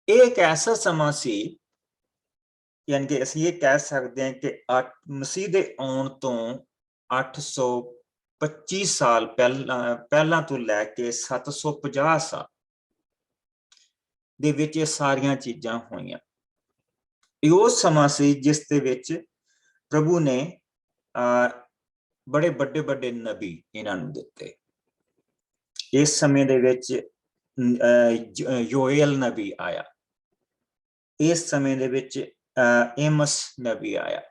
ਇਹ ਇੱਕ ਐਸਾ ਸਮਾਂ ਸੀ, ਯਾਨੀ ਕਿ ਅਸੀਂ ਇਹ ਕਹਿ ਸਕਦੇ ਹਾਂ ਕਿ ਮਸੀਹ ਦੇ ਆਉਣ ਤੋਂ 825 ਸਾਲ ਪਹਿਲਾਂ ਤੋਂ ਲੈ ਕੇ 750 ਸਾਲ ਦੇ ਵਿੱਚ ਇਹ ਸਾਰੀਆਂ ਚੀਜ਼ਾਂ ਹੋਈਆਂ। ਇਹ ਉਹ ਸਮਾਂ ਸੀ ਜਿਸ ਦੇ ਵਿੱਚ ਪ੍ਰਭੂ ਨੇ ਬੜੇ ਵੱਡੇ ਵੱਡੇ ਨਬੀ ਇਹਨਾਂ ਨੂੰ ਦਿੱਤੇ। ਇਸ ਸਮੇਂ ਦੇ ਵਿੱਚ ਯੋਏਲ ਨਬੀ ਆਇਆ, ਇਸ ਸਮੇਂ ਦੇ ਵਿੱਚ ਏਮਸ ਨਬੀ ਆਇਆ,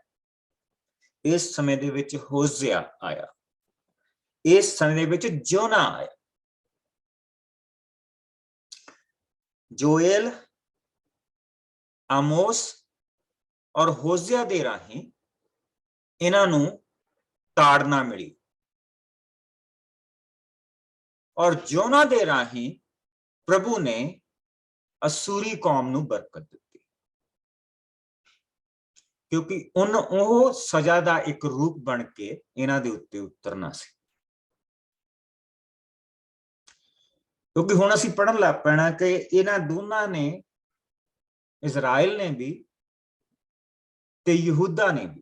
ਇਸ ਸਮੇਂ ਦੇ ਵਿੱਚ ਹੋਜ਼ਿਆ ਆਇਆ, ਇਸ ਸਮੇਂ ਦੇ ਵਿੱਚ ਜੋਨਾ ਆਇਆ। जोएल, आमोस और होजिया दे राही इन्हां नूं ताड़ना मिली और जोना दे राही प्रभु ने असूरी कौम नूं बरकत दी, क्योंकि ओह सजा दा एक रूप बन के इन्हां दे उत्ते उतरना सी। क्योंकि हुण असीं पढ़न लग पैना कि इन्हां दोनां ने, इजराइल ने भी ते यहूदा ने भी,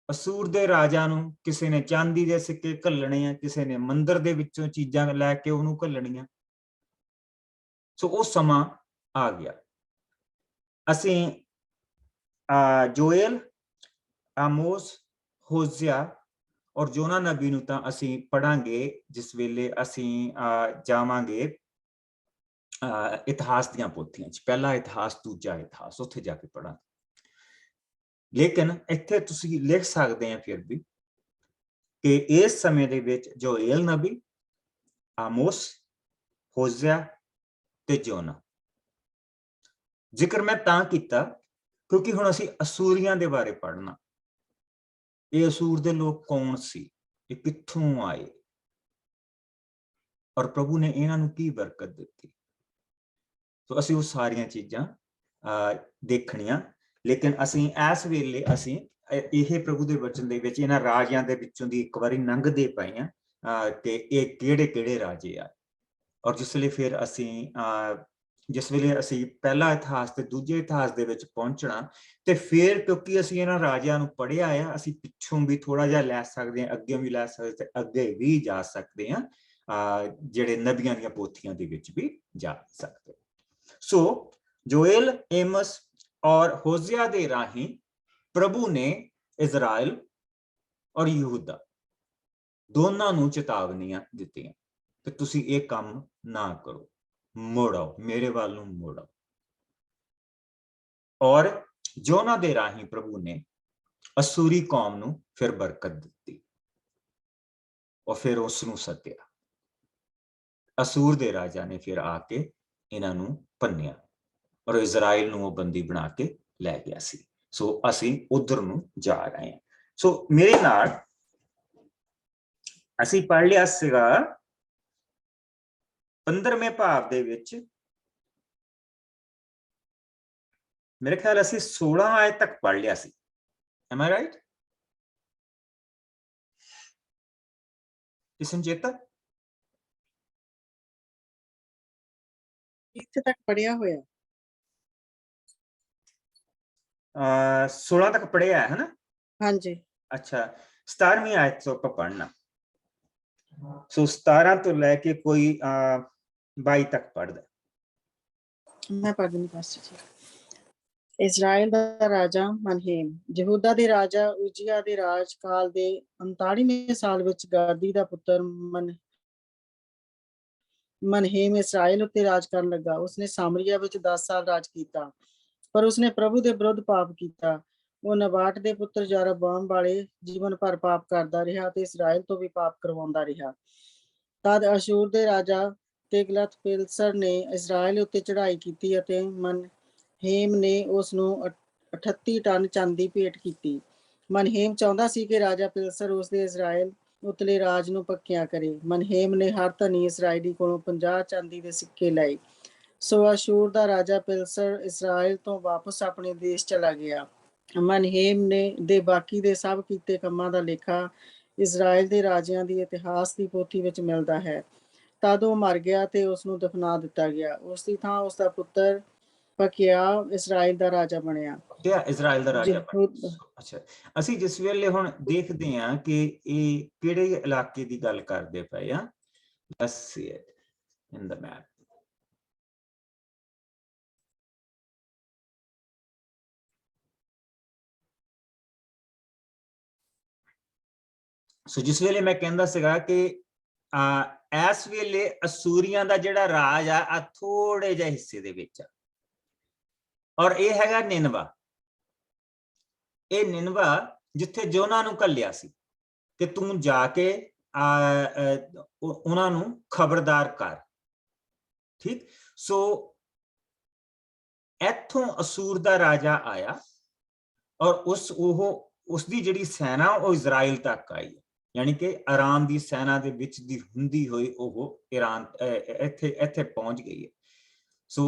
असूर दे राजा नूं किसी ने चांदी दे सिक्के घल्लणे आ, किसी ने मंदिर दे विचों चीजां लैके उहनूं घल्लणीआं। सो वो समा आ गया। असीं जोएल, आमोस, होजिया और जोना नबी नूं तां असीं पढ़ांगे जिस वेले असीं जावांगे इतिहास दीआं पोथियां च, पहला इतिहास, दूजा इतिहास, उत्थे जाके पढ़ांगे। लेकिन इत्थे तुसीं लिख सकदे हैं फिर भी कि इस समय दे विच जोएल नबी, आमोस, होजिया ते जोना। जिक्र मैं तां कीता क्योंकि हुण असीं असूरियां दे बारे पढ़ना। ये असूर दे लोग कौन सी, ये कित्थों आए और प्रभु ने इन्हां नूं की बरकत दित्ती। तो असीं वो सारियां चीजां देखणियां। लेकिन असीं इस वेले असीं इह प्रभु दे वचन दे विच इन्हां राजियां दे विचों दी एक वारी लंघदे पए हां कि ये किहड़े-किहड़े राजे आ। और जिसले फिर असीं जिस वेले असीं पहला इतिहास ते दूजे इतिहास दे विच पहुंचना ते फिर क्योंकि असीं इन्हां राजियां नूं पढ़िया है, असीं पिछों भी थोड़ा जिहा लै सकदे हां, अग्गे भी लै सकदे ते अग्गे भी जा सकदे हां, जिहड़े नबियां दीआं पोथियां दे विच भी जा सकदे। सो जोएल, एमस और होजिया दे राही प्रभु ने इजराइल और यहूदा दोनों नूं चेतावनियां दित्तियां कि तुसीं ये काम ना करो, मुड़ आओ, मेरे वाल नूं मुड़ आओ। और जोना दे राही प्रभु ने असूरी कौम नूं फिर बरकत दित्ती और फिर उसनूं सद्दिया। असूर दे राजा ने फिर आके इन्हां नूं भन्निया और इजराइल नूं बंदी बना के लै गया सी। सो असीं उधर नूं जा रहे हैं। सो मेरे नाल असीं पढ़ लिया सीगा 15वें भाव दे विच, मेरे ख्याल असीं 16 आयत तक पढ़ लिया सी। Am I right? किसी चेता? इत्थे तक पढ़िया होया 16 तक पढ़िया है ना? हाँ जी। अच्छा, 17वीं आयत तो ਆਪਾਂ पढ़ना। सो 17 तो लेके कोई 22 तक पढ़ दे। मैं पढ़ दूंगी पास्टर जी। इजराइल दा राजा मनहेम, यहूदा दे राजा उजिया दे राज काल दे 39वें साल विच गादी दा पुत्र मनहेम इस्राएल उत्ते राज करन लगा। उसने सामरिया विच 10 साल राज कीता, पर उसने प्रभु दे विरुद्ध पाप कीता। वो नबाट दे पुत्र यारोबाम वाले जीवन भर पाप करदा रहा ते इस्राएल तो भी पाप करवाउंदा रहा। तद अशूर दे राजा तिग्लत-पिलेसर ने इस्राएल उत्ते चढ़ाई कीती अते मनहेम ने उस नूं 38 टन चांदी भेंट कीती। मनहेम चाहुंदा सी कि राजा पिलेसर उस दे इस्राएल उतले राज नूं पक्किया करे। मनहेम ने हर धनी इसराइली कोलों 50 चांदी दे सिक्के लए। सो अशूर दा राजा पिलेसर इस्राएल तो वापस अपने देश चला गया। मनहेम ने दे बाकी दे सब कीते कम्मां दा लेखा इस्राएल दे राजियां दी इतिहास दी पोथी विच मिलदा है। ਤਦ ਉਹ ਮਰ ਗਿਆ ਤੇ ਉਸ ਨੂੰ ਦਫਨਾ ਦਿੱਤਾ ਗਿਆ। ਉਸ ਦੀ ਥਾਂ ਉਸ ਦਾ ਪੁੱਤਰ ਪਕਿਆ ਇਸਰਾਇਲ ਦਾ ਰਾਜਾ ਬਣਿਆ। ਤੇ ਇਜ਼ਰਾਈਲ ਦਾ ਰਾਜਾ ਯਹੂਦ ਬਣਿਆ। ਅੱਛਾ, ਅਸੀਂ ਜਿਸ ਵੇਲੇ ਹੁਣ ਦੇਖਦੇ ਹਾਂ ਕਿ ਇਹ ਕਿਹੜੇ ਇਲਾਕੇ ਦੀ ਗੱਲ ਕਰਦੇ ਪਏ ਆ, let's see it in the map. ਸੋ ਜਿਸ ਵੇਲੇ ਮੈਂ ਕਹਿੰਦਾ ਸੀਗਾ ਕਿ ਇਸ ਵੇਲੇ ਅਸੂਰੀਆਂ ਦਾ ਜਿਹੜਾ ਰਾਜ ਆ ਥੋੜੇ ਜਿਹੇ ਹਿੱਸੇ ਦੇ ਵਿੱਚ ਆ, ਔਰ ਇਹ ਹੈਗਾ ਨਿਨਵਾ। ਇਹ ਨਿਨਵਾ ਜਿੱਥੇ ਜੋਨਾ ਨੂੰ ਘੱਲਿਆ ਸੀ ਕਿ ਤੂੰ ਜਾ ਕੇ ਉਹਨਾਂ ਨੂੰ ਖਬਰਦਾਰ ਕਰ, ਠੀਕ। ਸੋ ਇੱਥੋਂ ਅਸੂਰ ਦਾ ਰਾਜਾ ਆਇਆ ਔਰ ਉਸਦੀ ਜਿਹੜੀ ਸੈਨਾ ਉਹ ਇਜ਼ਰਾਈਲ ਤੱਕ ਆਈ, ਯਾਨੀ ਕਿ ਆਰਾਮ ਦੀ ਸੈਨਾ ਦੇ ਵਿੱਚ ਦੀ ਹੁੰਦੀ ਹੋਈ ਉਹ ਈਰਾਨ ਇੱਥੇ ਪਹੁੰਚ ਗਈ ਹੈ। ਸੋ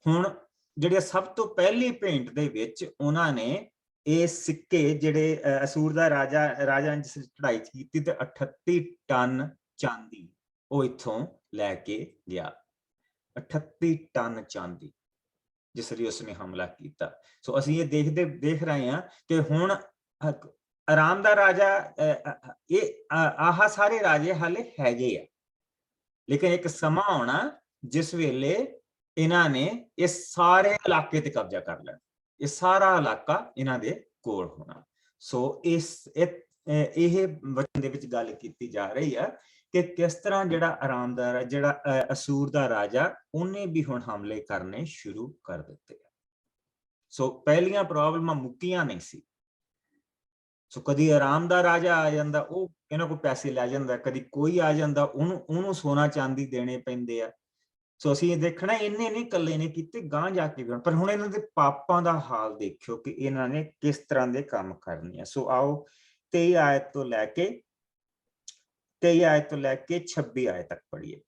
ਹੁਣ ਜਿਹੜੇ ਸਭ ਤੋਂ ਪਹਿਲੀ ਭੇਂਟ ਦੇ ਵਿੱਚ ਉਹਨਾਂ ਨੇ ਇਹ ਸਿੱਕੇ ਜਿਹੜੇ ਅਸੂਰ ਦਾ ਰਾਜਾ ਜਿਸ ਚੜਾਈ ਕੀਤੀ ਤੇ 38 ਟਨ ਚਾਂਦੀ ਉਹ ਇੱਥੋਂ ਲੈ ਕੇ ਗਿਆ। 38 ਟਨ ਚਾਂਦੀ ਜਿਸ ਲਈ ਉਸਨੇ ਹਮਲਾ ਕੀਤਾ। ਸੋ ਅਸੀਂ ਇਹ ਦੇਖ ਰਹੇ ਹਾਂ ਕਿ ਹੁਣ ਆਰਾਮ ਦਾ ਰਾਜਾ, ਇਹ ਆਹ ਸਾਰੇ ਰਾਜੇ ਹਾਲੇ ਹੈਗੇ ਆ, ਲੇਕਿਨ ਇੱਕ ਸਮਾਂ ਆਉਣਾ ਜਿਸ ਵੇਲੇ ਇਹਨਾਂ ਨੇ ਇਸ ਸਾਰੇ ਇਲਾਕੇ ਤੇ ਕਬਜ਼ਾ ਕਰ ਲੈਣਾ, ਇਹ ਸਾਰਾ ਇਲਾਕਾ ਇਹਨਾਂ ਦੇ ਕੋਲ ਹੋਣਾ। ਸੋ ਇਹ ਵਚਨ ਦੇ ਵਿੱਚ ਗੱਲ ਕੀਤੀ ਜਾ ਰਹੀ ਆ ਕਿ ਕਿਸ ਤਰ੍ਹਾਂ ਜਿਹੜਾ ਅਸੂਰ ਦਾ ਰਾਜਾ ਉਹਨੇ ਵੀ ਹੁਣ ਹਮਲੇ ਕਰਨੇ ਸ਼ੁਰੂ ਕਰ ਦਿੱਤੇ। ਸੋ ਪਹਿਲੀਆਂ ਪ੍ਰੋਬਲਮਾਂ ਮੁੱਕੀਆਂ ਨਹੀਂ ਸੀ। ਸੋ ਕਦੀ ਆਰਾਮ ਦਾ ਰਾਜਾ ਆ ਜਾਂਦਾ, ਉਹ ਇਹਨਾਂ ਕੋਲ ਪੈਸੇ ਲੈ ਜਾਂਦਾ, ਕਦੀ ਕੋਈ ਆ ਜਾਂਦਾ, ਉਹਨੂੰ ਸੋਨਾ ਚਾਂਦੀ ਦੇਣੇ ਪੈਂਦੇ ਆ। ਸੋ ਅਸੀਂ ਇਹ ਦੇਖਣਾ ਇਹਨੇ ਨਹੀਂ ਇਕੱਲੇ ਨੇ ਕੀਤੇ, ਗਾਂ ਜਾ ਕੇ ਵੀ। ਪਰ ਹੁਣ ਇਹਨਾਂ ਦੇ ਪਾਪਾਂ ਦਾ ਹਾਲ ਦੇਖਿਓ ਕਿ ਇਹਨਾਂ ਨੇ ਕਿਸ ਤਰ੍ਹਾਂ ਦੇ ਕੰਮ ਕਰਨੇ ਆ। ਸੋ ਆਓ 23 ਆਇਤ ਤੋਂ ਲੈ ਕੇ 26 ਆਇਤ ਤੱਕ ਪੜ੍ਹੀਏ।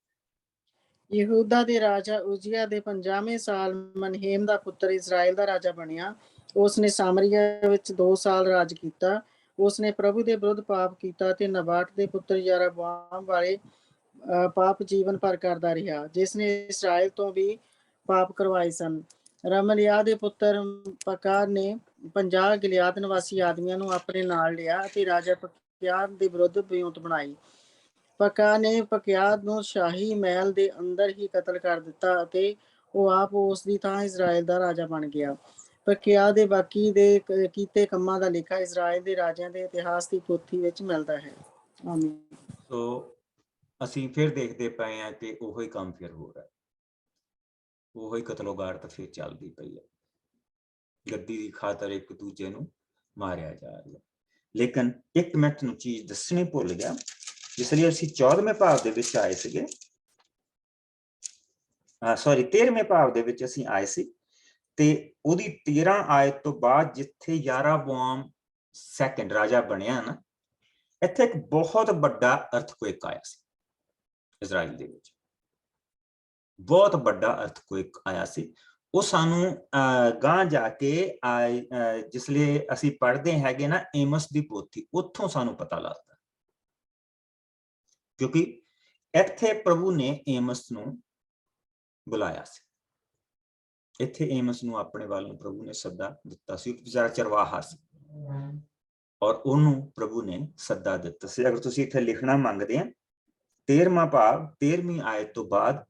ਯਹੂਦਾ ਦੇ ਰਾਜਾ ਉਜ਼ੀਆ ਦੇ 50ਵੇਂ ਸਾਲ ਮਨਹੇਮ ਦਾ ਪੁੱਤਰ ਇਸਰਾਇਲ ਦਾ ਰਾਜਾ ਬਣਿਆ। ਉਸਨੇ ਸਾਮਰੀਆ ਵਿੱਚ 2 ਸਾਲ ਰਾਜ ਕੀਤਾ। ਉਸਨੇ ਪ੍ਰਭੂ ਦੇ ਵਿਰੁੱਧ ਪਾਪ ਕੀਤਾ ਤੇ ਨਬਾਟ ਦੇ ਪੁੱਤਰ ਯਰੋਬਾਮ ਵਾਲੇ ਪਾਪ ਜੀਵਨ ਭਰ ਕਰਦਾ ਰਿਹਾ, ਜਿਸ ਨੇ ਇਸਰਾਇਲ ਤੋਂ ਵੀ ਪਾਪ ਕਰਵਾਏ ਸਨ। ਰਮਲਿਆ ਦੇ ਪੁੱਤਰ ਪਕਾ ਨੇ 50 ਗਿਲਿਆਦ ਨਿਵਾਸੀ ਆਦਮੀਆਂ ਨੂੰ ਆਪਣੇ ਨਾਲ ਲਿਆ ਅਤੇ ਰਾਜਾ ਪਕਿਆ ਦੇ ਵਿਰੁੱਧ ਵਿਉਂਤ ਬਣਾਈ। ਪਕਾ ਨੇ ਪਕਿਆ ਨੂੰ ਸ਼ਾਹੀ ਮਹਿਲ ਦੇ ਅੰਦਰ ਹੀ ਕਤਲ ਕਰ ਦਿੱਤਾ ਅਤੇ ਉਹ ਆਪ ਉਸ ਦੀ ਥਾਂ ਇਸਰਾਇਲ ਦਾ ਰਾਜਾ ਬਣ ਗਿਆ। ਪਕਿਆ ਦੇ ਬਾਕੀ ਦੇ ਕੀਤੇ ਕੰਮਾਂ ਦਾ ਲੇਖਾ ਇਸਰਾਇਲ ਦੇ ਰਾਜਿਆਂ ਦੇ ਇਤਿਹਾਸ ਦੀ ਪੋਥੀ ਵਿੱਚ ਮਿਲਦਾ ਹੈ। ਆਮੀਨ। ਸੋ ਅਸੀਂ ਫਿਰ ਦੇਖਦੇ ਪਏ ਹਾਂ ਕਿ ਉਹੀ ਕੰਮ ਫਿਰ ਹੋ ਰਿਹਾ, ਉਹੀ ਕਤਲੋਗਾਰਤ ਫਿਰ ਚੱਲਦੀ ਪਈ ਹੈ। ਗੱਦੀ ਦੀ ਖਾਤਰ ਇੱਕ ਦੂਜੇ ਨੂੰ ਮਾਰਿਆ ਜਾ ਰਿਹਾ। ਲੇਕਿਨ ਇੱਕ ਮੈਂ ਤੁਹਾਨੂੰ ਚੀਜ਼ ਦੱਸਣੀ ਭੁੱਲ ਗਿਆ, ਜਿਸ ਲਈ ਅਸੀਂ 14ਵੇਂ ਭਾਵ ਦੇ ਵਿੱਚ ਆਏ ਸੀਗੇ, 13ਵੇਂ ਭਾਵ ਦੇ ਵਿੱਚ ਅਸੀਂ ਆਏ ਸੀ, ਤੇ ਉਹਦੀ 13 ਆਇਤ ਤੋਂ ਬਾਅਦ ਜਿੱਥੇ ਯਾਰਾਬਾਮ ਸੈਕੰਡ ਰਾਜਾ ਬਣਿਆ ਨਾ, ਇੱਥੇ ਇੱਕ ਬਹੁਤ ਵੱਡਾ ਅਰਥਕੁਏਕ ਆਇਆ ਸੀ ਇਜ਼ਰਾਈਲ ਦੇ ਵਿੱਚ। ਬਹੁਤ ਵੱਡਾ ਅਰਥਕੁਏਕ ਆਇਆ ਸੀ। ਉਹ ਸਾਨੂੰ ਗਾਂ ਜਾ ਕੇ ਜਿਸ ਲਈ ਅਸੀਂ ਪੜ੍ਹਦੇ ਹੈਗੇ ਨਾ ਏਮਸ ਦੀ ਪੋਥੀ, ਉੱਥੋਂ ਸਾਨੂੰ ਪਤਾ ਲੱਗਦਾ, ਕਿਉਂਕਿ ਇੱਥੇ ਪ੍ਰਭੂ ਨੇ ਏਮਸ ਨੂੰ ਬੁਲਾਇਆ ਸੀ। ਇੱਥੇ ਏਮਸ ਨੂੰ ਆਪਣੇ ਵੱਲ ਨੂੰ ਪ੍ਰਭੂ ਨੇ ਸੱਦਾ ਦਿੱਤਾ ਸੀ। ਵਿਚਾਰਾ ਚਰਵਾਹਾ ਸੀ ਔਰ ਉਹਨੂੰ ਪ੍ਰਭੂ ਨੇ ਸੱਦਾ ਦਿੱਤਾ ਸੀ। ਅਗਰ ਤੁਸੀਂ ਇੱਥੇ ਲਿਖਣਾ ਮੰਗਦੇ ਆ 13ਵਾਂ ਭਾਵ 13ਵੀਂ ਆਇਤ ਤੋਂ ਬਾਅਦ,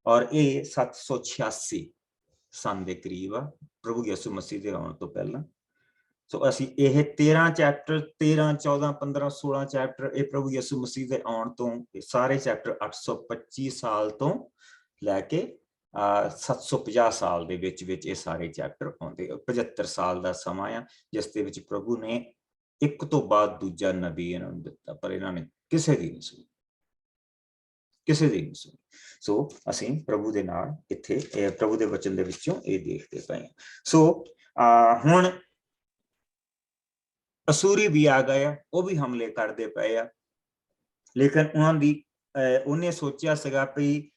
ਔਰ ਇਹ 786 ਸਨ ਦੇ ਕਰੀਬ ਆ ਪ੍ਰਭੂ ਯਿਸੂ ਮਸੀਹ ਦੇ ਆਉਣ ਤੋਂ ਪਹਿਲਾਂ। ਸੋ ਅਸੀਂ ਇਹ 13 ਚੈਪਟਰ 13, 14, 15, 16 ਚੈਪਟਰ ਇਹ ਪ੍ਰਭੂ ਯਿਸੂ ਮਸੀਹ ਦੇ ਆਉਣ ਤੋਂ, ਸਾਰੇ ਚੈਪਟਰ 825 ਸਾਲ ਤੋਂ ਲੈ ਕੇ 750 ਸਾਲ ਦੇ ਵਿੱਚ ਇਹ ਸਾਰੇ ਚੈਪਟਰ ਆਉਂਦੇ। 75 ਸਾਲ ਦਾ ਸਮਾਂ ਆ ਜਿਸ ਦੇ ਵਿੱਚ ਪ੍ਰਭੂ ਨੇ ਇੱਕ ਤੋਂ ਬਾਅਦ ਦੂਜਾ ਨਬੀ ਇਹਨਾਂ ਨੂੰ ਦਿੱਤਾ, ਪਰ ਇਹਨਾਂ ਨੇ ਕਿਸੇ ਦੀ ਨਹੀਂ ਸੁਣੀ, ਕਿਸੇ ਦੀ ਨਹੀਂ ਸੁਣੀ। ਸੋ ਅਸੀਂ ਪ੍ਰਭੂ ਦੇ ਨਾਲ ਇੱਥੇ ਪ੍ਰਭੂ ਦੇ ਵਚਨ ਦੇ ਵਿੱਚੋਂ ਇਹ ਦੇਖਦੇ ਪਏ ਹਾਂ। ਸੋ ਹੁਣ ਅਸੂਰੀ ਵੀ ਆ ਗਏ ਆ, ਉਹ ਵੀ ਹਮਲੇ ਕਰਦੇ ਪਏ ਆ, ਲੇਕਿਨ ਉਹਨੇ ਸੋਚਿਆ ਸੀਗਾ ਵੀ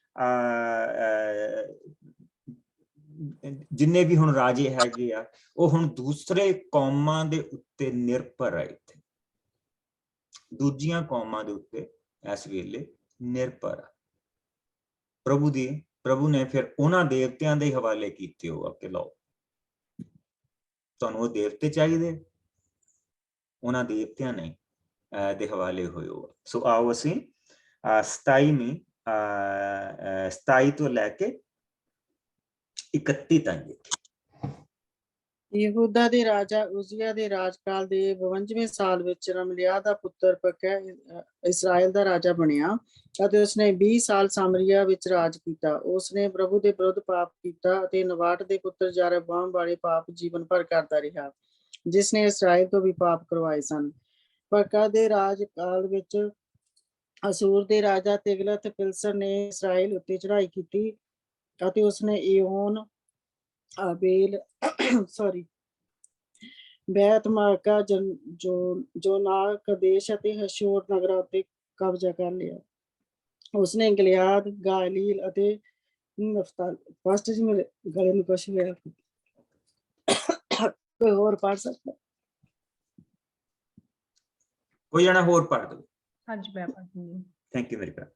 ਜਿੰਨੇ ਵੀ ਹੁਣ ਰਾਜੇ ਹੈਗੇ ਆ ਉਹ ਹੁਣ ਦੂਸਰੇ ਕੌਮਾਂ ਦੇ ਉੱਤੇ ਨਿਰਭਰ ਆ, ਇੱਥੇ ਦੂਜੀਆਂ ਕੌਮਾਂ ਦੇ ਉੱਤੇ ਇਸ ਵੇਲੇ ਨਿਰਭਰ ਆ। ਪ੍ਰਭੂ ਨੇ ਫਿਰ ਉਹਨਾਂ ਦੇਵਤਿਆਂ ਦੇ ਹਵਾਲੇ ਕੀਤੇ ਹੋ ਕਿ ਲਓ ਤੁਹਾਨੂੰ ਉਹ ਦੇਵਤੇ ਚਾਹੀਦੇ, ਉਹਨਾਂ ਦੇਵਤਿਆਂ ਨੇ ਦੇ ਹਵਾਲੇ ਹੋਏ ਹੋ। ਸੋ ਆਓ ਅਸੀਂ 27 ਤੋਂ ਲੈ ਕੇ 31 ਤੱਕ। ਯਹੂਦਾ ਦੇ ਰਾਜਾ ਉਜ਼ੀਆ ਦੇ ਰਾਜਕਾਲ ਦੇ 52ਵੇਂ ਸਾਲ ਵਿੱਚ ਰਮਲਿਆ ਦਾ ਪੁੱਤਰ ਪਕਹ ਇਸਰਾਇਲ ਦਾ ਰਾਜਾ ਬਣਿਆ ਅਤੇ ਉਸਨੇ 20 ਸਾਲ ਸਾਮਰੀਆ ਵਿੱਚ ਰਾਜ ਕੀਤਾ। ਉਸਨੇ ਪ੍ਰਭੂ ਦੇ ਵਿਰੁੱਧ ਪਾਪ ਕੀਤਾ ਅਤੇ ਨਬਾਟ ਦੇ ਪੁੱਤਰ ਯਰੋਬਾਮ ਵਾਲੇ ਪਾਪ ਜੀਵਨ ਭਰ ਕਰਦਾ ਰਿਹਾ, ਜਿਸ ਨੇ ਇਸਰਾਇਲ ਤੋਂ ਵੀ ਪਾਪ ਕਰਵਾਏ ਸਨ। ਪਕਹ ਦੇ ਰਾਜਕਾਲ ਵਿੱਚ ਅਸੂਰ ਦੇ ਰਾਜਾ ਤਿਗਲਤ ਪਿਲਸਰ ਨੇ ਇਸਰਾਇਲ ਉੱਤੇ ਚੜ੍ਹਾਈ ਕੀਤੀ ਅਤੇ ਉਸਨੇ ਏਓਨ ਆਬੇਲ ਬੈਤ ਮਾਕਾ ਜੋ ਨਾਲ ਕਦੇਸ਼ ਅਤੇ ਹਸ਼ੋਰ ਨਗਰਾਂ ਉੱਤੇ ਕਬਜ਼ਾ ਕਰ ਲਿਆ। ਉਸਨੇ ਗਿਲਿਆਦ, ਗਾਲੀਲ ਅਤੇ ਨਫਤਾਲ ਫਸਟ ਜੀ ਮੇਰੇ ਗਲੇ ਨੂੰ ਕੁਛ ਹੋਇਆ, ਕੋਈ ਹੋਰ ਪੜ ਸਕਦਾ? ਕੋਈ ਜਣਾ ਹੋਰ ਪੜ ਦੋ। ਹਾਂਜੀ ਮੈਂ ਪੜ੍ਹਦੀ। ਥੈਂਕ ਯੂ ਮੇਰੀ ਭੈਣ।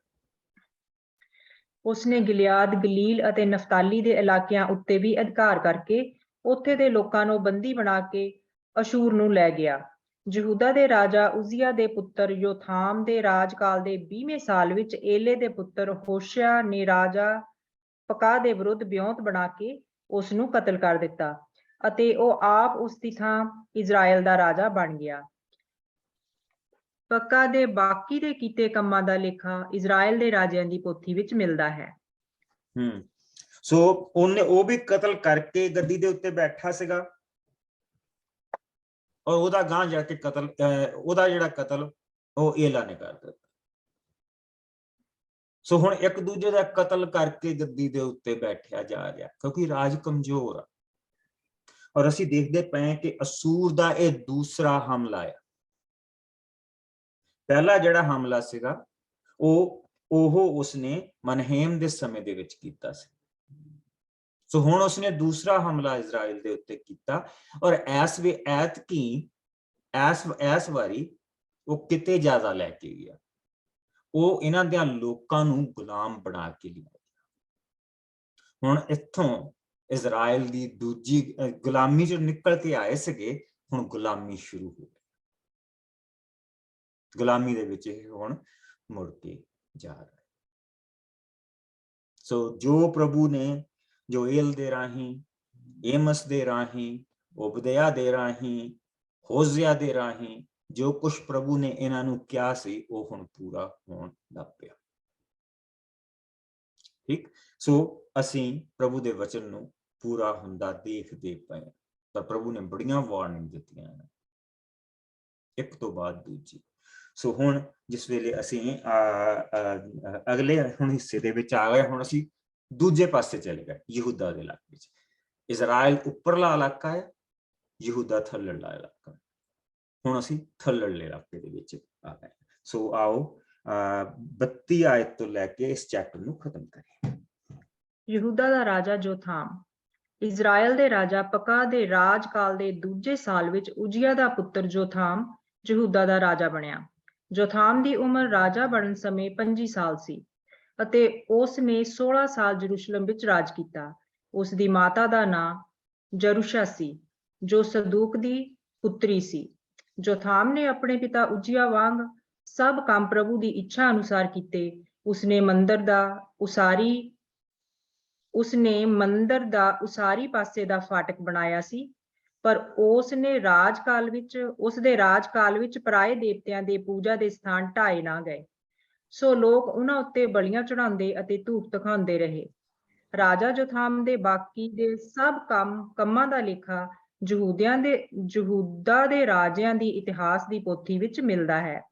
ਉਸਨੇ ਗਿਲਿਆਦ, ਗਲੀਲ ਅਤੇ ਨਫਤਾਲੀ ਦੇ ਇਲਾਕਿਆਂ ਉੱਤੇ ਵੀ ਅਧਿਕਾਰ ਕਰਕੇ ਉੱਥੇ ਦੇ ਲੋਕਾਂ ਨੂੰ ਬੰਦੀ ਬਣਾ ਕੇ ਅਸ਼ੂਰ ਨੂੰ ਲੈ ਗਿਆ। ਯਹੂਦਾ ਦੇ ਰਾਜਾ ਉਜ਼ੀਆ ਦੇ ਪੁੱਤਰ ਯੋਥਾਮ ਦੇ ਰਾਜਕਾਲ ਦੇ 20ਵੇਂ ਸਾਲ ਵਿੱਚ ਏਲੇ ਦੇ ਪੁੱਤਰ ਹੋਸ਼ਿਆ ਨੇ ਰਾਜਾ ਪਕਹ ਦੇ ਵਿਰੁੱਧ ਵਿਉਂਤ ਬਣਾ ਕੇ ਉਸ ਨੂੰ ਕਤਲ ਕਰ ਦਿੱਤਾ ਅਤੇ ਉਹ ਆਪ ਉਸ ਦੀ ਥਾਂ ਇਜ਼ਰਾਈਲ ਦਾ ਰਾਜਾ ਬਣ ਗਿਆ। ਪਕਹ ਦੇ ਬਾਕੀ ਦੇ ਕੀਤੇ ਕੰਮਾਂ ਦਾ ਲੇਖਾ ਇਜ਼ਰਾਈਲ ਦੇ ਰਾਜਿਆਂ ਦੀ ਪੋਥੀ ਵਿੱਚ ਮਿਲਦਾ ਹੈ। ਸੋ ਉਹਨੇ ਉਹ ਵੀ ਕਤਲ ਕਰਕੇ ਗੱਦੀ ਦੇ ਉੱਤੇ ਬੈਠਾ ਸੀਗਾ ਔਰ ਉਹਦਾ ਗਾਂ ਜਾ ਕੇ ਕਤਲ, ਉਹਦਾ ਜਿਹੜਾ ਕਤਲ ਉਹ ਏਲਾ ਨੇ ਕਰ ਦਿੱਤਾ। ਸੋ ਹੁਣ ਇੱਕ ਦੂਜੇ ਦਾ ਕਤਲ ਕਰਕੇ ਗੱਦੀ ਦੇ ਉੱਤੇ ਬੈਠਿਆ ਜਾ ਰਿਹਾ ਕਿਉਂਕਿ ਰਾਜ ਕਮਜ਼ੋਰ ਆ। ਔਰ ਅਸੀਂ ਦੇਖਦੇ ਪਏ ਕਿ ਅਸੂਰ ਦਾ ਇਹ ਦੂਸਰਾ ਹਮਲਾ ਹੈ। ਪਹਿਲਾ ਜਿਹੜਾ ਹਮਲਾ ਸੀਗਾ ਉਹ ਉਸਨੇ ਮਨਹੇਮ ਦੇ ਸਮੇਂ ਦੇ ਵਿੱਚ ਕੀਤਾ ਸੀ। ਸੋ ਹੁਣ ਉਸਨੇ ਦੂਸਰਾ ਹਮਲਾ ਇਜ਼ਰਾਈਲ ਦੇ ਉੱਤੇ ਕੀਤਾ ਔਰ ਇਸ ਵਾਰੀ ਉਹ ਕਿਤੇ ਜ਼ਿਆਦਾ ਲੈ ਕੇ ਗਿਆ। ਉਹ ਇਹਨਾਂ ਦੇ ਲੋਕਾਂ ਨੂੰ ਗੁਲਾਮ ਬਣਾ ਕੇ ਲਿਆ। ਹੁਣ ਇੱਥੋਂ ਇਜ਼ਰਾਈਲ ਦੀ ਦੂਜੀ ਗੁਲਾਮੀ ਚੋਂ ਨਿਕਲ ਕੇ ਆਏ ਸੀਗੇ, ਹੁਣ ਗੁਲਾਮੀ ਸ਼ੁਰੂ ਹੋ ਗਈ। ਗੁਲਾਮੀ ਦੇ ਵਿੱਚ ਇਹ ਹੁਣ ਮੁੜ ਕੇ ਜਾ ਰਿਹਾ। ਸੋ ਜੋ ਪ੍ਰਭੂ ਨੇ ਜੋਏਲ ਦੇ ਰਾਹੀਂ, ਏਮਸ ਦੇ ਰਾਹੀਂ, ਉਬਦਿਆ ਦੇ ਰਾਹੀਂ, ਹੋਜ਼ਿਆ ਦੇ ਰਾਹੀਂ ਜੋ ਕੁਝ ਪ੍ਰਭੂ ਨੇ ਇਹਨਾਂ ਨੂੰ ਕਿਹਾ ਸੀ ਉਹ ਹੁਣ ਪੂਰਾ ਹੋਣ ਲੱਗ ਪਿਆ। ਠੀਕ। ਸੋ ਅਸੀਂ ਪ੍ਰਭੂ ਦੇ ਵਚਨ ਨੂੰ ਪੂਰਾ ਹੁੰਦਾ ਦੇਖਦੇ ਪਏ, ਪਰ ਪ੍ਰਭੂ ਨੇ ਬੜੀਆਂ ਵਾਰਨਿੰਗ ਦਿੱਤੀਆਂ ਨੇ ਇੱਕ ਤੋਂ ਬਾਅਦ ਦੂਜੀ। ਸੋ ਹੁਣ ਜਿਸ ਵੇਲੇ ਅਸੀਂ ਅਗਲੇ ਹੁਣ ਹਿੱਸੇ ਦੇ ਵਿੱਚ ਆ ਗਏ, ਹੁਣ ਅਸੀਂ ਦੂਜੇ ਪਾਸੇ ਚਲੇ ਗਏ ਯਹੂਦਾ ਦੇ ਇਲਾਕੇ ਵਿੱਚ। ਇਜ਼ਰਾਈਲ ਉੱਪਰਲਾ ਇਲਾਕਾ ਹੈ, ਯਹੂਦਾ ਥੱਲੜਾ ਇਲਾਕਾ। ਹੁਣ ਅਸੀਂ ਥੱਲੜੇ ਇਲਾਕੇ ਦੇ ਵਿੱਚ ਆ ਗਏ। ਸੋ ਆਓ 32 ਆਇਤ ਤੋਂ ਲੈ ਕੇ ਇਸ ਚੈਪਟਰ ਨੂੰ ਖਤਮ ਕਰੀਏ। ਯਹੂਦਾ ਦਾ ਰਾਜਾ ਜੋਥਾਮ। ਇਜ਼ਰਾਈਲ ਦੇ ਰਾਜਾ ਪਕਹ ਦੇ ਰਾਜਕਾਲ ਦੇ ਦੂਜੇ ਸਾਲ ਵਿੱਚ ਉਜ਼ੀਆ ਦਾ ਪੁੱਤਰ ਜੋਥਾਮ ਯਹੂਦਾ ਦਾ ਰਾਜਾ ਬਣਿਆ। ਜੋਥਾਮ ਦੀ ਉਮਰ ਰਾਜਾ ਬਣਨ ਸਮੇਂ 25 ਸਾਲ ਸੀ ਅਤੇ ਉਸ ਨੇ 16 ਸਾਲ ਯਰੂਸ਼ਲਮ ਵਿੱਚ ਰਾਜ ਕੀਤਾ। ਉਸ ਦੀ ਮਾਤਾ ਦਾ ਨਾਂ ਜਰੂਸ਼ਾ ਸੀ, ਜੋ ਸਦੂਕ ਦੀ ਪੁੱਤਰੀ ਸੀ। ਜੋਥਾਮ ਨੇ ਆਪਣੇ ਪਿਤਾ ਉਜ਼ੀਆ ਵਾਂਗ ਸਭ ਕੰਮ ਪ੍ਰਭੂ ਦੀ ਇੱਛਾ ਅਨੁਸਾਰ ਕੀਤੇ। ਉਸਨੇ ਮੰਦਰ ਦਾ ਉਸਾਰੀ ਪਾਸੇ ਦਾ ਫਾਟਕ ਬਣਾਇਆ ਸੀ, ਪਰ ਉਸਦੇ ਰਾਜਕਾਲ ਵਿੱਚ ਪਰਾਏ ਦੇਵਤਿਆਂ ਦੇ ਪੂਜਾ ਦੇ ਸਥਾਨ ਢਾਏ ਨਾ ਗਏ। ਸੋ ਲੋਕ ਉਹਨਾਂ ਉੱਤੇ ਬਲੀਆਂ ਚੜਾਉਂਦੇ ਅਤੇ ਧੂਪ ਦਿਖਾਉਂਦੇ ਰਹੇ। ਰਾਜਾ ਜੋਥਾਮ ਦੇ ਬਾਕੀ ਦੇ ਸਭ ਕੰਮਾਂ ਦਾ ਲੇਖਾ ਯਹੂਦਾ ਦੇ ਰਾਜਿਆਂ ਦੀ ਇਤਿਹਾਸ ਦੀ ਪੋਥੀ ਵਿੱਚ ਮਿਲਦਾ ਹੈ।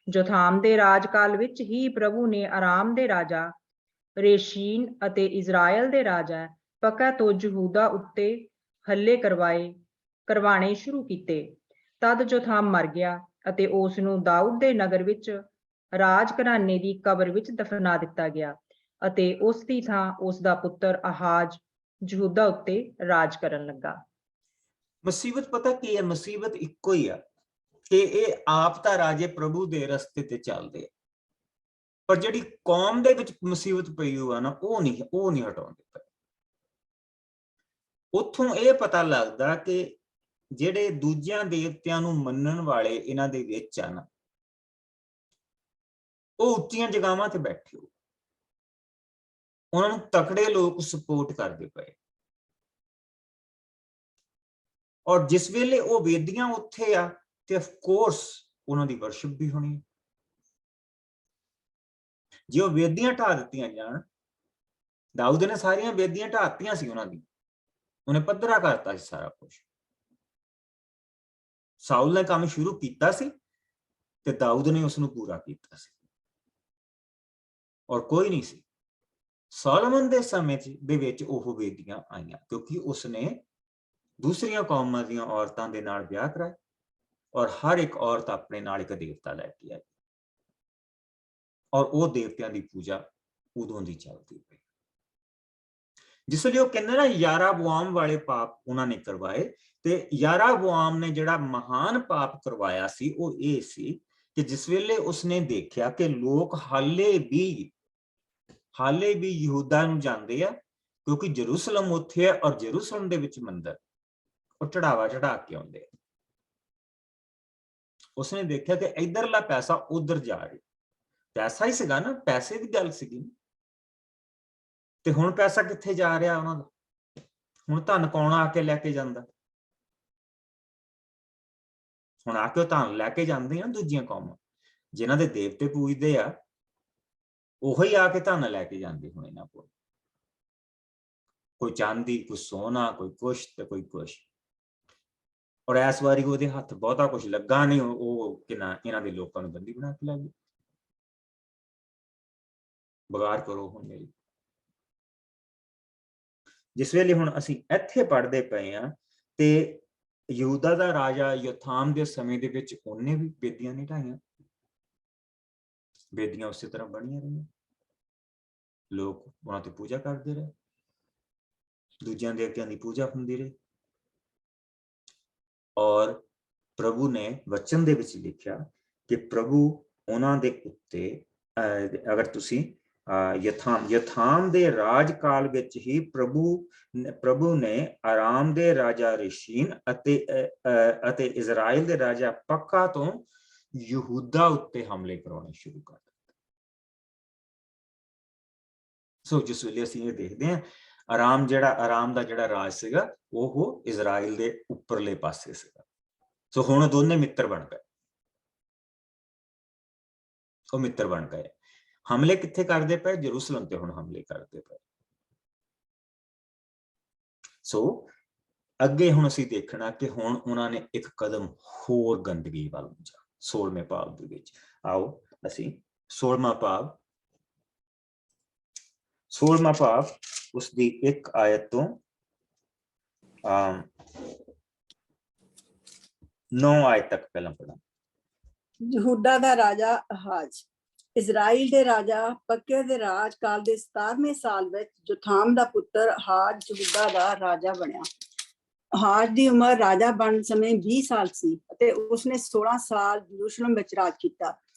ਜੋਥਾਮ ਦੇ ਰਾਜਕਾਲ ਵਿੱਚ ਹੀ ਪ੍ਰਭੂ ਨੇ ਆਰਾਮ ਦੇ ਰਾਜਾ ਰੇਸ਼ੀਨ ਅਤੇ ਇਜ਼ਰਾਈਲ ਦੇ ਰਾਜਾ ਪਕਹ ਤੋਂ ਯਹੂਦਾ ਉੱਤੇ ਹੱਲੇ ਕਰਵਾਣੇ ਸ਼ੁਰੂ ਕੀਤੇ। ਤਦ ਜੋਥਾਮ ਮਰ ਗਿਆ ਅਤੇ ਉਸ ਨੂੰ ਦਾਊਦ ਦੇ ਨਗਰ ਵਿੱਚ ਰਾਜ ਘਰਾਣੇ ਦੀ ਕਬਰ ਵਿੱਚ ਦਫਨਾ ਦਿੱਤਾ ਗਿਆ ਅਤੇ ਉਸ ਦੀ ਥਾਂ ਉਸ ਦਾ ਪੁੱਤਰ ਆਹਾਜ਼ ਯਹੂਦਾ ਉੱਤੇ ਰਾਜ ਕਰਨ ਲੱਗਾ। ਮੁਸੀਬਤ ਪਤਾ ਕੀ ਹੈ? ਮੁਸੀਬਤ ਇੱਕੋ ਹੀ ਆ ਕਿ ਇਹ ਆਪ ਤਾਂ ਰਾਜੇ ਪ੍ਰਭੂ ਦੇ ਰਸਤੇ ਤੇ ਚੱਲਦੇ ਆ, ਪਰ ਜਿਹੜੀ ਕੌਮ ਦੇ ਵਿੱਚ ਮੁਸੀਬਤ ਪਈ ਹੋਆ ਨਾ ਉਹ ਨਹੀਂ ਹਟਾਉਂਦੇ ਪਏ। ਉੱਥੋਂ ਇਹ ਪਤਾ ਲੱਗਦਾ ਕਿ ਜਿਹੜੇ ਦੂਜਿਆਂ ਦੇਵਤਿਆਂ ਨੂੰ ਮੰਨਣ ਵਾਲੇ ਇਹਨਾਂ ਦੇ ਵਿੱਚ ਆ ਨਾ, ਉਹ ਉੱਚੀਆਂ ਜਗ੍ਹਾਵਾਂ ਤੇ ਬੈਠੇ ਹੋ, ਉਹਨਾਂ ਨੂੰ ਤਕੜੇ ਲੋਕ ਸਪੋਰਟ ਕਰਦੇ ਪਏ। ਔਰ ਜਿਸ ਵੇਲੇ ਉਹ ਵੇਦੀਆਂ ਉੱਥੇ ਆ ਤੇ ਆਫ ਕੋਰਸ ਉਹਨਾਂ ਦੀ ਵਰਸ਼ਿਪ ਵੀ ਹੋਣੀ। ਜੇ ਉਹ ਵੇਦੀਆਂ ਢਾ ਦਿੱਤੀਆਂ ਜਾਣ, ਦਾਊਦ ਨੇ ਸਾਰੀਆਂ ਵੇਦੀਆਂ ਢਾਤੀਆਂ ਸੀ ਉਹਨਾਂ ਦੀ, ਉਹਨੇ ਪੱਧਰਾ ਕਰਤਾ ਸੀ ਸਾਰਾ ਕੁਝ। ਸਾਊਲ ਨੇ ਕੰਮ ਸ਼ੁਰੂ ਕੀਤਾ ਸੀ ਤੇ ਦਾਊਦ ਨੇ ਉਸ ਨੂੰ ਪੂਰਾ ਕੀਤਾ ਸੀ, ਔਰ ਕੋਈ ਨਹੀਂ ਸੀ। ਸੋਲੋਮਨ ਦੇ ਸਮੇਂ ਦੇ ਵਿੱਚ ਉਹ ਵੇਦੀਆਂ ਆਈਆਂ ਕਿਉਂਕਿ ਉਸਨੇ ਦੂਸਰੀਆਂ ਕੌਮਾਂ ਦੀਆਂ ਔਰਤਾਂ ਦੇ ਨਾਲ ਵਿਆਹ ਕਰਾਏ, ਔਰ ਹਰ ਇੱਕ ਔਰਤ ਆਪਣੇ ਨਾਲ ਇੱਕ ਦੇਵਤਾ ਲੈ ਕੇ ਆਈ, ਔਰ ਉਹ ਦੇਵਤਿਆਂ ਦੀ ਪੂਜਾ ਉਦੋਂ ਦੀ ਚੱਲਦੀ ਪਈ। ਜਿਸ ਲਈ ਉਹ ਕਹਿੰਦੇ ਨਾ ਯਾਰਾਬੁਆਮ ਵਾਲੇ ਪਾਪ ਉਹਨਾਂ ਨੇ ਕਰਵਾਏ, ਤੇ ਯਾਰਾਬੁਆਮ ਨੇ ਜਿਹੜਾ ਮਹਾਨ ਪਾਪ ਕਰਵਾਇਆ ਸੀ ਉਹ ਇਹ ਸੀ ਕਿ ਜਿਸ ਵੇਲੇ ਉਸਨੇ ਦੇਖਿਆ ਕਿ ਲੋਕ ਹਾਲੇ ਵੀ ਯਹੂਦਾ ਨੂੰ ਜਾਂਦੇ ਆ, ਕਿਉਂਕਿ ਜਰੂਸਲਮ ਉੱਥੇ ਹੈ ਔਰ ਜਰੂਸਲਮ ਦੇ ਵਿੱਚ ਮੰਦਿਰ, ਉਹ ਚੜਾਵਾ ਚੜਾ ਕੇ ਆਉਂਦੇ। ਉਸਨੇ ਦੇਖਿਆ ਕਿ ਇਧਰਲਾ ਪੈਸਾ ਉਧਰ ਜਾ ਰਿਹਾ, ਪੈਸਾ ਹੀ ਸੀਗਾ ਨਾ, ਪੈਸੇ ਦੀ ਗੱਲ ਸੀਗੀ। ਤੇ ਹੁਣ ਪੈਸਾ ਕਿੱਥੇ ਜਾ ਰਿਹਾ ਉਹਨਾਂ ਦਾ? ਹੁਣ ਧਨ ਕੌਣ ਆ ਕੇ ਲੈ ਕੇ ਜਾਂਦਾ? ਹੁਣ ਆ ਕੇ ਧਨ ਲੈ ਕੇ ਜਾਂਦੇ ਆ ਦੂਜੀਆਂ ਕੌਮਾਂ, ਜਿਨ੍ਹਾਂ ਦੇ ਦੇਵਤੇ ਪੂਜਦੇ ਆ, ਉਹੀ ਆ ਕੇ ਧਨ ਲੈ ਕੇ ਜਾਂਦੇ ਹੁਣ ਇਹਨਾਂ ਕੋਲ। ਕੋਈ ਚਾਂਦੀ, ਕੋਈ ਸੋਨਾ, ਕੋਈ ਕੁਛ ਤੇ ਕੋਈ ਕੁਛ। ਔਰ ਇਸ ਵਾਰੀ ਉਹਦੇ ਹੱਥ ਬਹੁਤਾ ਕੁਛ ਲੱਗਾ ਨਹੀਂ, ਉਹ ਕਿਨਾ ਇਹਨਾਂ ਦੇ ਲੋਕਾਂ ਨੂੰ ਬੰਦੀ ਬਣਾ ਕੇ ਲੈ ਗਏ। ਬਗਾਰ ਕਰੋ ਹੁਣ ਮੇਰੀ। ਜਿਸ ਵੇਲੇ ਹੁਣ ਅਸੀਂ ਇੱਥੇ ਪੜ੍ਹਦੇ ਪਏ ਆ ਤੇ ਯਹੂਦਾ ਦਾ ਰਾਜਾ ਯੋਥਾਮ ਦੇ ਸਮੇਂ ਦੇ ਵਿੱਚ ਉਹਨੇ ਵੀ ਵੇਦੀਆਂ ਨਹੀਂ ਢਾਈਆਂ, ਵੇਦੀਆਂ ਉਸੇ ਤਰ੍ਹਾਂ ਬਣੀਆਂ ਰਹੀਆਂ, ਲੋਕ ਉਹਨਾਂ ਤੇ ਪੂਜਾ ਕਰਦੇ ਰਹੇ, ਦੂਜਿਆਂ ਦੇਵਤਿਆਂ ਦੀ ਪੂਜਾ ਹੁੰਦੀ ਰਹੀ। ਔਰ ਪ੍ਰਭੂ ਨੇ ਵਚਨ ਦੇ ਵਿੱਚ ਲਿਖਿਆ ਕਿ ਪ੍ਰਭੂ ਉਹਨਾਂ ਦੇ ਉੱਤੇ, ਅਗਰ ਤੁਸੀਂ ਯਥਾਮ ਦੇ ਰਾਜ ਕਾਲ ਵਿੱਚ ਹੀ ਪ੍ਰਭੂ ਨੇ ਆਰਾਮ ਦੇ ਰਾਜਾ ਰਸ਼ੀਨ ਅਤੇ ਇਜ਼ਰਾਈਲ ਦੇ ਰਾਜਾ ਪੱਕਾ ਤੋਂ ਯਹੂਦਾ ਉੱਤੇ ਹਮਲੇ ਕਰਾਉਣੇ ਸ਼ੁਰੂ ਕਰ ਦਿੱਤੇ। ਸੋ ਜਿਸ ਵੇਲੇ ਅਸੀਂ ਇਹ ਦੇਖਦੇ ਹਾਂ, ਆਰਾਮ ਦਾ ਜਿਹੜਾ ਰਾਜ ਸੀਗਾ ਉਹ ਇਜ਼ਰਾਈਲ ਦੇ ਉੱਪਰਲੇ ਪਾਸੇ ਸੀਗਾ। ਸੋ ਹੁਣ ਦੋਨੇ ਮਿੱਤਰ ਬਣ ਗਏ, ਉਹ ਮਿੱਤਰ ਬਣ ਗਏ। ਹਮਲੇ ਕਿੱਥੇ ਕਰਦੇ ਪਏ? ਜਰੂਸਲਮ ਤੇ ਹੁਣ ਹਮਲੇ ਕਰਦੇ ਪਏ। ਸੋ ਅੱਗੇ ਹੁਣ ਅਸੀਂ ਦੇਖਣਾ ਕਿ ਹੁਣ ਉਹਨਾਂ ਨੇ ਇੱਕ ਕਦਮ ਹੋਰ ਗੰਦਗੀ ਵੱਲ ਜਾ। 16ਵੇਂ ਭਾਵ ਦੇ ਵਿੱਚ ਆਓ ਅਸੀਂ 16ਵਾਂ ਭਾਵ ਉਸਦੀ ਇੱਕ ਆਇਤ ਤੋਂ 9 ਆਇਤ ਤੱਕ ਪਹਿਲਾਂ ਪੜ੍ਹਾਂ। ਯਹੂਦਾ ਦਾ ਰਾਜਾ ਆਹਾਜ਼। ਇਜ਼ਰਾਈਲ ਦੇ ਰਾਜਾ ਪੱਕੇ ਦੇ ਰਾਜ ਕਾਲ ਦੇ 17ਵੇਂ ਸਾਲ ਵਿੱਚ ਜੋਥਾਮ ਦਾ ਪੁੱਤਰ ਆਹਾਜ਼ ਯਹੂਦਾ ਦਾ ਰਾਜਾ ਬਣਿਆ। ਆਹਾਜ਼ ਦੀ ਉਮਰ ਰਾਜਾ ਬਣਨ ਸਮੇਂ 20 ਸਾਲ ਸੀ ਅਤੇ ਉਸਨੇ 16 ਸਾਲ ਯਰੂਸ਼ਲਮ ਵਿੱਚ ਰਾਜ ਕੀਤਾ।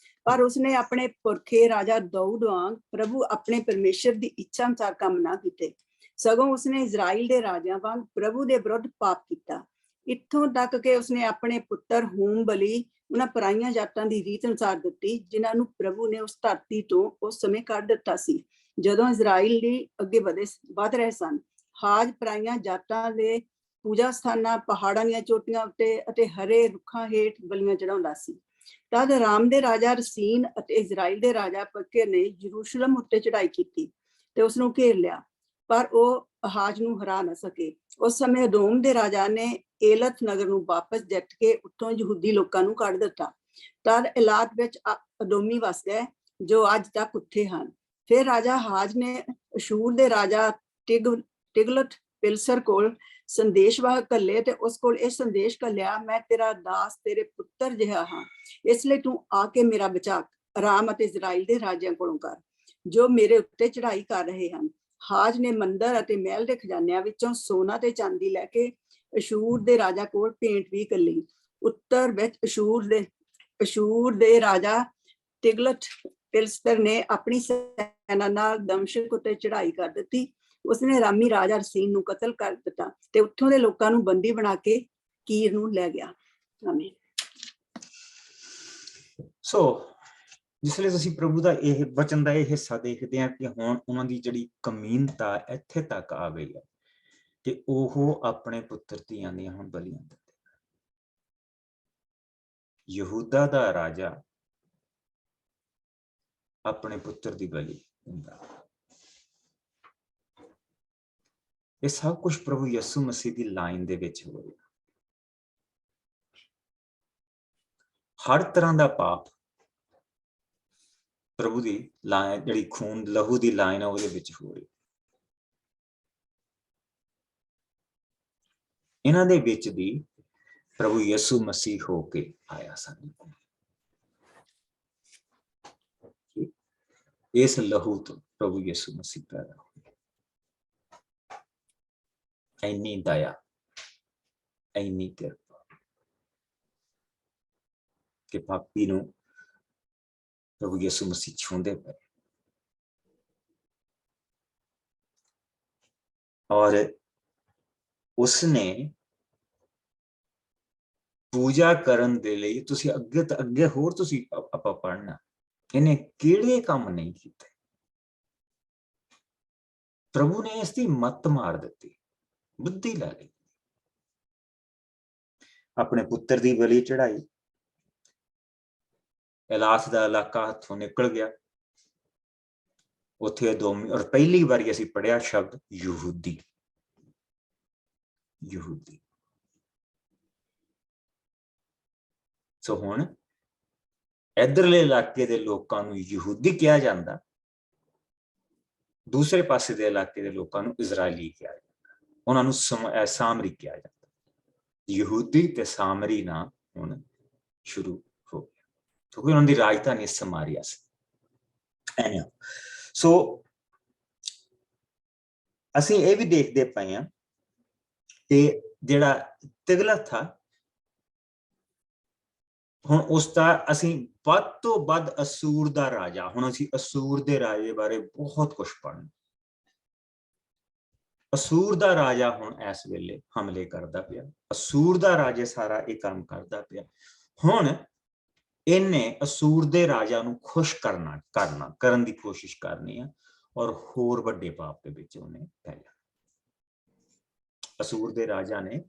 ਪਰ ਉਸਨੇ ਆਪਣੇ ਪੁਰਖੇ ਰਾਜਾ ਦਾਊਦ ਵਾਂਗ ਪ੍ਰਭੂ ਆਪਣੇ ਪਰਮੇਸ਼ਰ ਦੀ ਇੱਛਾ ਅਨੁਸਾਰ ਕੰਮ ਨਾ ਕੀਤੇ, ਸਗੋਂ ਉਸਨੇ ਇਜ਼ਰਾਈਲ ਦੇ ਰਾਜਿਆਂ ਵਾਂਗ ਪ੍ਰਭੂ ਦੇ ਵਿਰੁੱਧ ਪਾਪ ਕੀਤਾ। ਇੱਥੋਂ ਤੱਕ ਕਿ ਉਸਨੇ ਆਪਣੇ ਪੁੱਤਰ ਹੋਮ ਬਲੀ ਉਹਨਾਂ ਪਰਾਈਆਂ ਜਾਤਾਂ ਦੀ ਰੀਤ ਅਨੁਸਾਰ ਦਿੱਤੀ, ਜਿਨ੍ਹਾਂ ਨੂੰ ਪ੍ਰਭੂ ਨੇ ਉਸ ਧਰਤੀ ਤੋਂ ਉਸ ਸਮੇਂ ਕੱਢ ਦਿੱਤਾ ਸੀ ਜਦੋਂ ਇਜ਼ਰਾਈਲ ਲਈ ਅੱਗੇ ਵਧ ਰਹੇ ਸਨ। ਆਹਾਜ਼ ਪਰਾਈਆਂ ਜਾਤਾਂ ਦੇ ਪੂਜਾ ਸਥਾਨਾਂ, ਪਹਾੜਾਂ ਦੀਆਂ ਚੋਟੀਆਂ ਉੱਤੇ ਅਤੇ ਹਰੇ ਰੁੱਖਾਂ ਹੇਠ ਬਲੀਆਂ ਚੜਾਉਂਦਾ ਸੀ। ਤਦ ਆਰਾਮ ਦੇ ਰਾਜਾ ਰਸੀਨ ਅਤੇ ਇਜ਼ਰਾਈਲ ਦੇ ਰਾਜਾ ਪੱਕੇ ਨੇ ਯਰੂਸ਼ਲਮ ਉੱਤੇ ਚੜਾਈ ਕੀਤੀ ਤੇ ਉਸ ਨੂੰ ਘੇਰ ਲਿਆ, ਪਰ ਉਹ ਆਹਾਜ਼ ਨੂੰ ਹਰਾ ਨਾ ਸਕੇ। ਉਸ ਸਮੇਂ ਅਦੋਮ ਦੇ ਰਾਜਾ ਨੇ ਏਲਤ ਨਗਰ ਨੂੰ ਵਾਪਸ ਜਿੱਤ ਕੇ ਉੱਥੋਂ ਯਹੂਦੀ ਲੋਕਾਂ ਨੂੰ ਕੱਢ ਦਿੱਤਾ। ਤਦ ਇਲਾਤ ਵਿੱਚ ਅਦੋਮੀ ਵਸ ਗਏ ਜੋ ਅੱਜ ਤੱਕ ਉੱਥੇ ਹਨ। ਫਿਰ ਰਾਜਾ ਆਹਾਜ਼ ਨੇ ਅਸ਼ੂਰ ਦੇ ਰਾਜਾ ਤਿਗਲਤ ਪਿਲਸਰ ਕੋਲ ਸੰਦੇਸ਼ਵਾਹਕ ਘੱਲੇ ਤੇ ਉਸ ਕੋਲ ਇਹ ਸੰਦੇਸ਼ ਘੱਲਿਆ, ਮੈਂ ਤੇਰਾ ਦਾਸ ਤੇਰੇ ਪੁੱਤਰ ਜਿਹਾ ਹਾਂ, ਇਸ ਲਈ ਤੂੰ ਆ ਕੇ ਮੇਰਾ ਬਚਾਅ ਆਰਾਮ ਅਤੇ ਇਜ਼ਰਾਈਲ ਦੇ ਰਾਜਿਆਂ ਕੋਲੋਂ ਕਰ, ਜੋ ਮੇਰੇ ਉੱਤੇ ਚੜਾਈ ਕਰ ਰਹੇ ਹਨ। ਆਹਾਜ਼ ਨੇ ਮੰਦਰ ਅਤੇ ਮਹਿਲ ਦੇ ਖਜ਼ਾਨਿਆਂ ਵਿੱਚੋਂ ਸੋਨਾ ਤੇ ਚਾਂਦੀ ਲੈ ਕੇ ਅਸ਼ੂਰ ਦੇ ਰਾਜਾ ਕੋਲ ਭੇਂਟ ਵੀ ਘੱਲੀ। ਉੱਤਰ ਵਿੱਚ ਅਸ਼ੂਰ ਦੇ ਰਾਜਾ ਤਿਗਲਤ ਫਿਲਿਸਤਰ ਨੇ ਆਪਣੀ ਸੈਨਾ ਨਾਲ ਦਮਸ਼ਕ ਉੱਤੇ ਚੜ੍ਹਾਈ ਕਰ ਦਿੱਤੀ। ਉਸਨੇ ਰਾਮੀ ਰਾਜਾ ਰਸੀਨ ਨੂੰ ਕਤਲ ਕਰ ਦਿੱਤਾ ਤੇ ਉੱਥੋਂ ਦੇ ਲੋਕਾਂ ਨੂੰ ਬੰਦੀ ਬਣਾ ਕੇ ਕੀਰ ਨੂੰ ਲੈ ਗਿਆ। ਆਮੀਨ। ਸੋ ਜਿਸਲੇ ਤੁਸੀਂ ਪ੍ਰਭੂ ਦਾ ਇਹ ਵਚਨ ਦਾ ਇਹ ਹਿੱਸਾ ਦੇਖਦੇ ਆ ਕਿ ਹੁਣ ਉਹਨਾਂ ਦੀ ਜਿਹੜੀ ਕਮੀਨਤਾ ਇੱਥੇ ਤੱਕ ਆ ਗਈ ਹੈ ਕਿ ਉਹ ਆਪਣੇ ਪੁੱਤਰ ਧੀਆਂ ਦੀਆਂ ਹੁਣ ਬਲੀਆਂ ਦਿੰਦੇ। ਯਹੂਦਾ ਦਾ ਰਾਜਾ ਆਪਣੇ ਪੁੱਤਰ ਦੀ ਬਲੀ ਦਿੰਦਾ। ਇਹ ਸਭ ਕੁਝ ਪ੍ਰਭੂ ਯਿਸੂ ਮਸੀਹ ਦੀ ਲਾਈਨ ਦੇ ਵਿੱਚ ਹੋ ਰਿਹਾ। ਹਰ ਤਰ੍ਹਾਂ ਦਾ ਪਾਪ ਪ੍ਰਭੂ ਦੀ ਲਾਈਨ, ਜਿਹੜੀ ਖੂਨ ਲਹੂ ਦੀ ਲਾਈਨ ਹੈ, ਉਹਦੇ ਵਿੱਚ ਹੋ ਰਹੀ। ਇਹਨਾਂ ਦੇ ਵਿੱਚ ਦੀ ਪ੍ਰਭੂ ਯਿਸੂ ਮਸੀਹ ਹੋ ਕੇ ਆਇਆ ਸਾਡੇ ਕੋਲ। ਇਸ ਲਹੂ ਤੋਂ ਪ੍ਰਭੂ ਯਿਸੂ ਮਸੀਹ ਪੈਦਾ ਹੋਇਆ। ਇੰਨੀ ਦਇਆ, ਇੰਨੀ ਕਿਰਪਾ ਕਿ ਪਾਪੀ ਨੂੰ ਪ੍ਰਭੂ ਯਿਸੂ ਮਸੀਹ ਛੂੰਹਦੇ ਪਏ। ਔਰ ਉਸਨੇ ਪੂਜਾ ਕਰਨ ਦੇ ਲਈ ਤੁਸੀਂ ਅੱਗੇ ਹੋਰ ਤੁਸੀਂ ਆਪਾਂ ਪੜ੍ਹਨਾ, ਇਹਨੇ ਕਿਹੜੇ ਕੰਮ ਨਹੀਂ ਕੀਤੇ। ਪ੍ਰਭੂ ਨੇ ਇਸ ਦੀ ਮੱਤ ਮਾਰ ਦਿੱਤੀ, ਬੁੱਧੀ ਲੈ ਲਈ। ਆਪਣੇ ਪੁੱਤਰ ਦੀ ਬਲੀ ਚੜਾਈ, ਇਲਾਸ ਦਾ ਇਲਾਕਾ ਹੱਥੋਂ ਨਿਕਲ ਗਿਆ। ਉੱਥੇ ਔਰ ਪਹਿਲੀ ਵਾਰੀ ਅਸੀਂ ਪੜ੍ਹਿਆ ਸ਼ਬਦ ਯਹੂਦੀ। ਯਹੂਦੀ। ਸੋ ਹੁਣ ਇਧਰਲੇ ਇਲਾਕੇ ਦੇ ਲੋਕਾਂ ਨੂੰ ਯਹੂਦੀ ਕਿਹਾ ਜਾਂਦਾ, ਦੂਸਰੇ ਪਾਸੇ ਦੇ ਇਲਾਕੇ ਦੇ ਲੋਕਾਂ ਨੂੰ ਇਜ਼ਰਾਈਲੀ ਕਿਹਾ ਜਾਂਦਾ, ਉਹਨਾਂ ਨੂੰ ਸਾਮਰੀ ਕਿਹਾ ਜਾਂਦਾ। ਯਹੂਦੀ ਤੇ ਸਾਮਰੀ ਨਾ ਹੁਣ ਸ਼ੁਰੂ ਹੋ ਗਿਆ ਕਿਉਂਕਿ ਉਹਨਾਂ ਦੀ ਰਾਜਧਾਨੀ ਸਮਾਰੀਆ ਸੀ। ਸੋ ਅਸੀਂ ਇਹ ਵੀ ਦੇਖਦੇ ਪਏ ਹਾਂ ਕਿ ਜਿਹੜਾ ਤਿਗਲਤ ਆ, ਹੁਣ ਉਸਦਾ ਅਸੀਂ ਵੱਧ ਤੋਂ ਵੱਧ ਅਸੂਰ ਦਾ ਰਾਜਾ, ਹੁਣ ਅਸੀਂ ਅਸੂਰ ਦੇ ਰਾਜੇ ਬਾਰੇ ਬਹੁਤ ਕੁਝ ਪੜ੍ਹਨਾ। ਅਸੂਰ ਦਾ ਰਾਜਾ ਹੁਣ ਇਸ ਵੇਲੇ ਹਮਲੇ ਕਰਦਾ ਪਿਆ। ਅਸੂਰ ਦਾ ਰਾਜਾ ਸਾਰਾ ਇਹ ਕੰਮ ਕਰਦਾ ਪਿਆ। ਹੁਣ ਇਹਨੇ ਅਸੂਰ ਦੇ ਰਾਜਾ ਨੂੰ ਖੁਸ਼ ਕਰਨ ਦੀ ਕੋਸ਼ਿਸ਼ ਕਰਨੀ ਆ ਔਰ ਹੋਰ ਵੱਡੇ ਪਾਪ ਦੇ ਵਿੱਚ ਉਹਨੇ ਪੈ ਜਾਣਾ। ਅਸੂਰ ਦੇ ਰਾਜਾ ਨੇ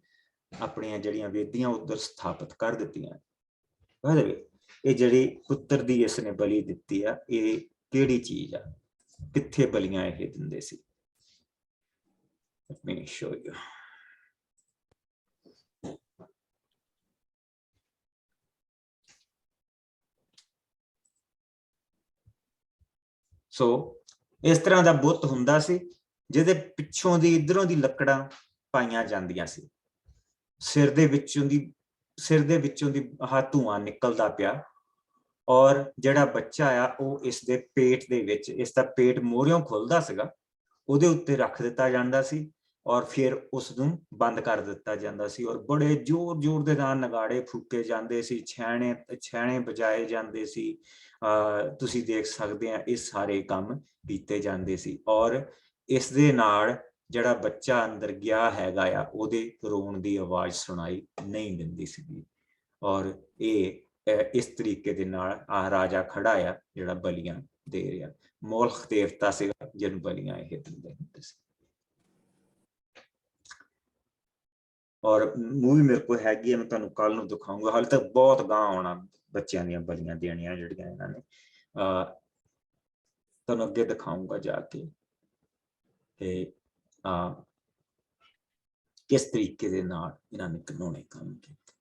ਆਪਣੀਆਂ ਜਿਹੜੀਆਂ ਵੇਦੀਆਂ ਉਧਰ ਸਥਾਪਿਤ ਕਰ ਦਿੱਤੀਆਂ। ਇਹ ਜਿਹੜੀ ਪੁੱਤਰ ਦੀ ਇਸਨੇ ਬਲੀ ਦਿੱਤੀ ਆ, ਇਹ ਕਿਹੜੀ ਚੀਜ਼ ਆ? ਕਿੱਥੇ ਬਲੀਆਂ ਇਹ ਦਿੰਦੇ ਸੀ? Let me show you. ਸੋ ਇਸ ਤਰ੍ਹਾਂ ਦਾ ਬੁੱਤ ਹੁੰਦਾ ਸੀ ਜਿਹਦੇ ਪਿੱਛੋਂ ਦੀ ਇਧਰੋਂ ਦੀ ਲੱਕੜਾਂ ਪਾਈਆਂ ਜਾਂਦੀਆਂ ਸੀ। ਸਿਰ ਦੇ ਵਿੱਚੋਂ ਦੀ ਆਹ ਧੂਆਂ ਨਿਕਲਦਾ ਪਿਆ ਔਰ ਜਿਹੜਾ ਬੱਚਾ ਆ ਉਹ ਇਸ ਦੇ ਪੇਟ ਦੇ ਵਿੱਚ, ਇਸ ਦਾ ਪੇਟ ਮੋਹਰਿਓਂ ਖੁੱਲਦਾ ਸੀਗਾ, ਉਹਦੇ ਉੱਤੇ ਰੱਖ ਦਿੱਤਾ ਜਾਂਦਾ ਸੀ ਔਰ ਫਿਰ ਉਸ ਨੂੰ ਬੰਦ ਕਰ ਦਿੱਤਾ ਜਾਂਦਾ ਸੀ ਔਰ ਬੜੇ ਜ਼ੋਰ ਦੇ ਨਾਲ ਨਗਾੜੇ ਫੂਕੇ ਜਾਂਦੇ ਸੀ, ਛੈਣੇ ਬਜਾਏ ਜਾਂਦੇ ਸੀ। ਤੁਸੀਂ ਦੇਖ ਸਕਦੇ ਆ ਇਹ ਸਾਰੇ ਕੰਮ ਕੀਤੇ ਜਾਂਦੇ ਸੀ ਔਰ ਇਸ ਦੇ ਨਾਲ ਜਿਹੜਾ ਬੱਚਾ ਅੰਦਰ ਗਿਆ ਹੈਗਾ ਆ ਉਹਦੇ ਰੋਣ ਦੀ ਆਵਾਜ਼ ਸੁਣਾਈ ਨਹੀਂ ਦਿੰਦੀ ਸੀਗੀ। ਔਰ ਇਹ ਇਸ ਤਰੀਕੇ ਦੇ ਨਾਲ ਆਹ ਰਾਜਾ ਖੜਾ ਆ ਜਿਹੜਾ ਬਲੀਆਂ ਦੇ ਰਿਹਾ। ਮੋਲਖ ਦੇਵਤਾ ਸੀਗਾ ਜਿਹਨੂੰ ਬਲੀਆਂ ਇਹ ਦਿੰਦੇ ਹੁੰਦੇ ਸੀ। ਔਰ ਮੂਵੀ ਮੇਰੇ ਕੋਲ ਹੈਗੀ ਹੈ, ਮੈਂ ਤੁਹਾਨੂੰ ਕੱਲ ਨੂੰ ਦਿਖਾਊਂਗਾ। ਹਾਲੇ ਤੱਕ ਬਹੁਤ ਗਾਂ ਆਉਣਾ ਬੱਚਿਆਂ ਦੀਆਂ ਬਲੀਆਂ ਦੇਣੀਆਂ ਜਿਹੜੀਆਂ ਇਹਨਾਂ ਨੇ। ਤੁਹਾਨੂੰ ਅੱਗੇ ਦਿਖਾਊਂਗਾ ਜਾ ਕੇ ਤੇ ਕਿਸ ਤਰੀਕੇ ਦੇ ਨਾਲ ਇਹਨਾਂ ਨੇ ਕਾਨੂੰਨੀ ਕੰਮ ਕੀਤੇ।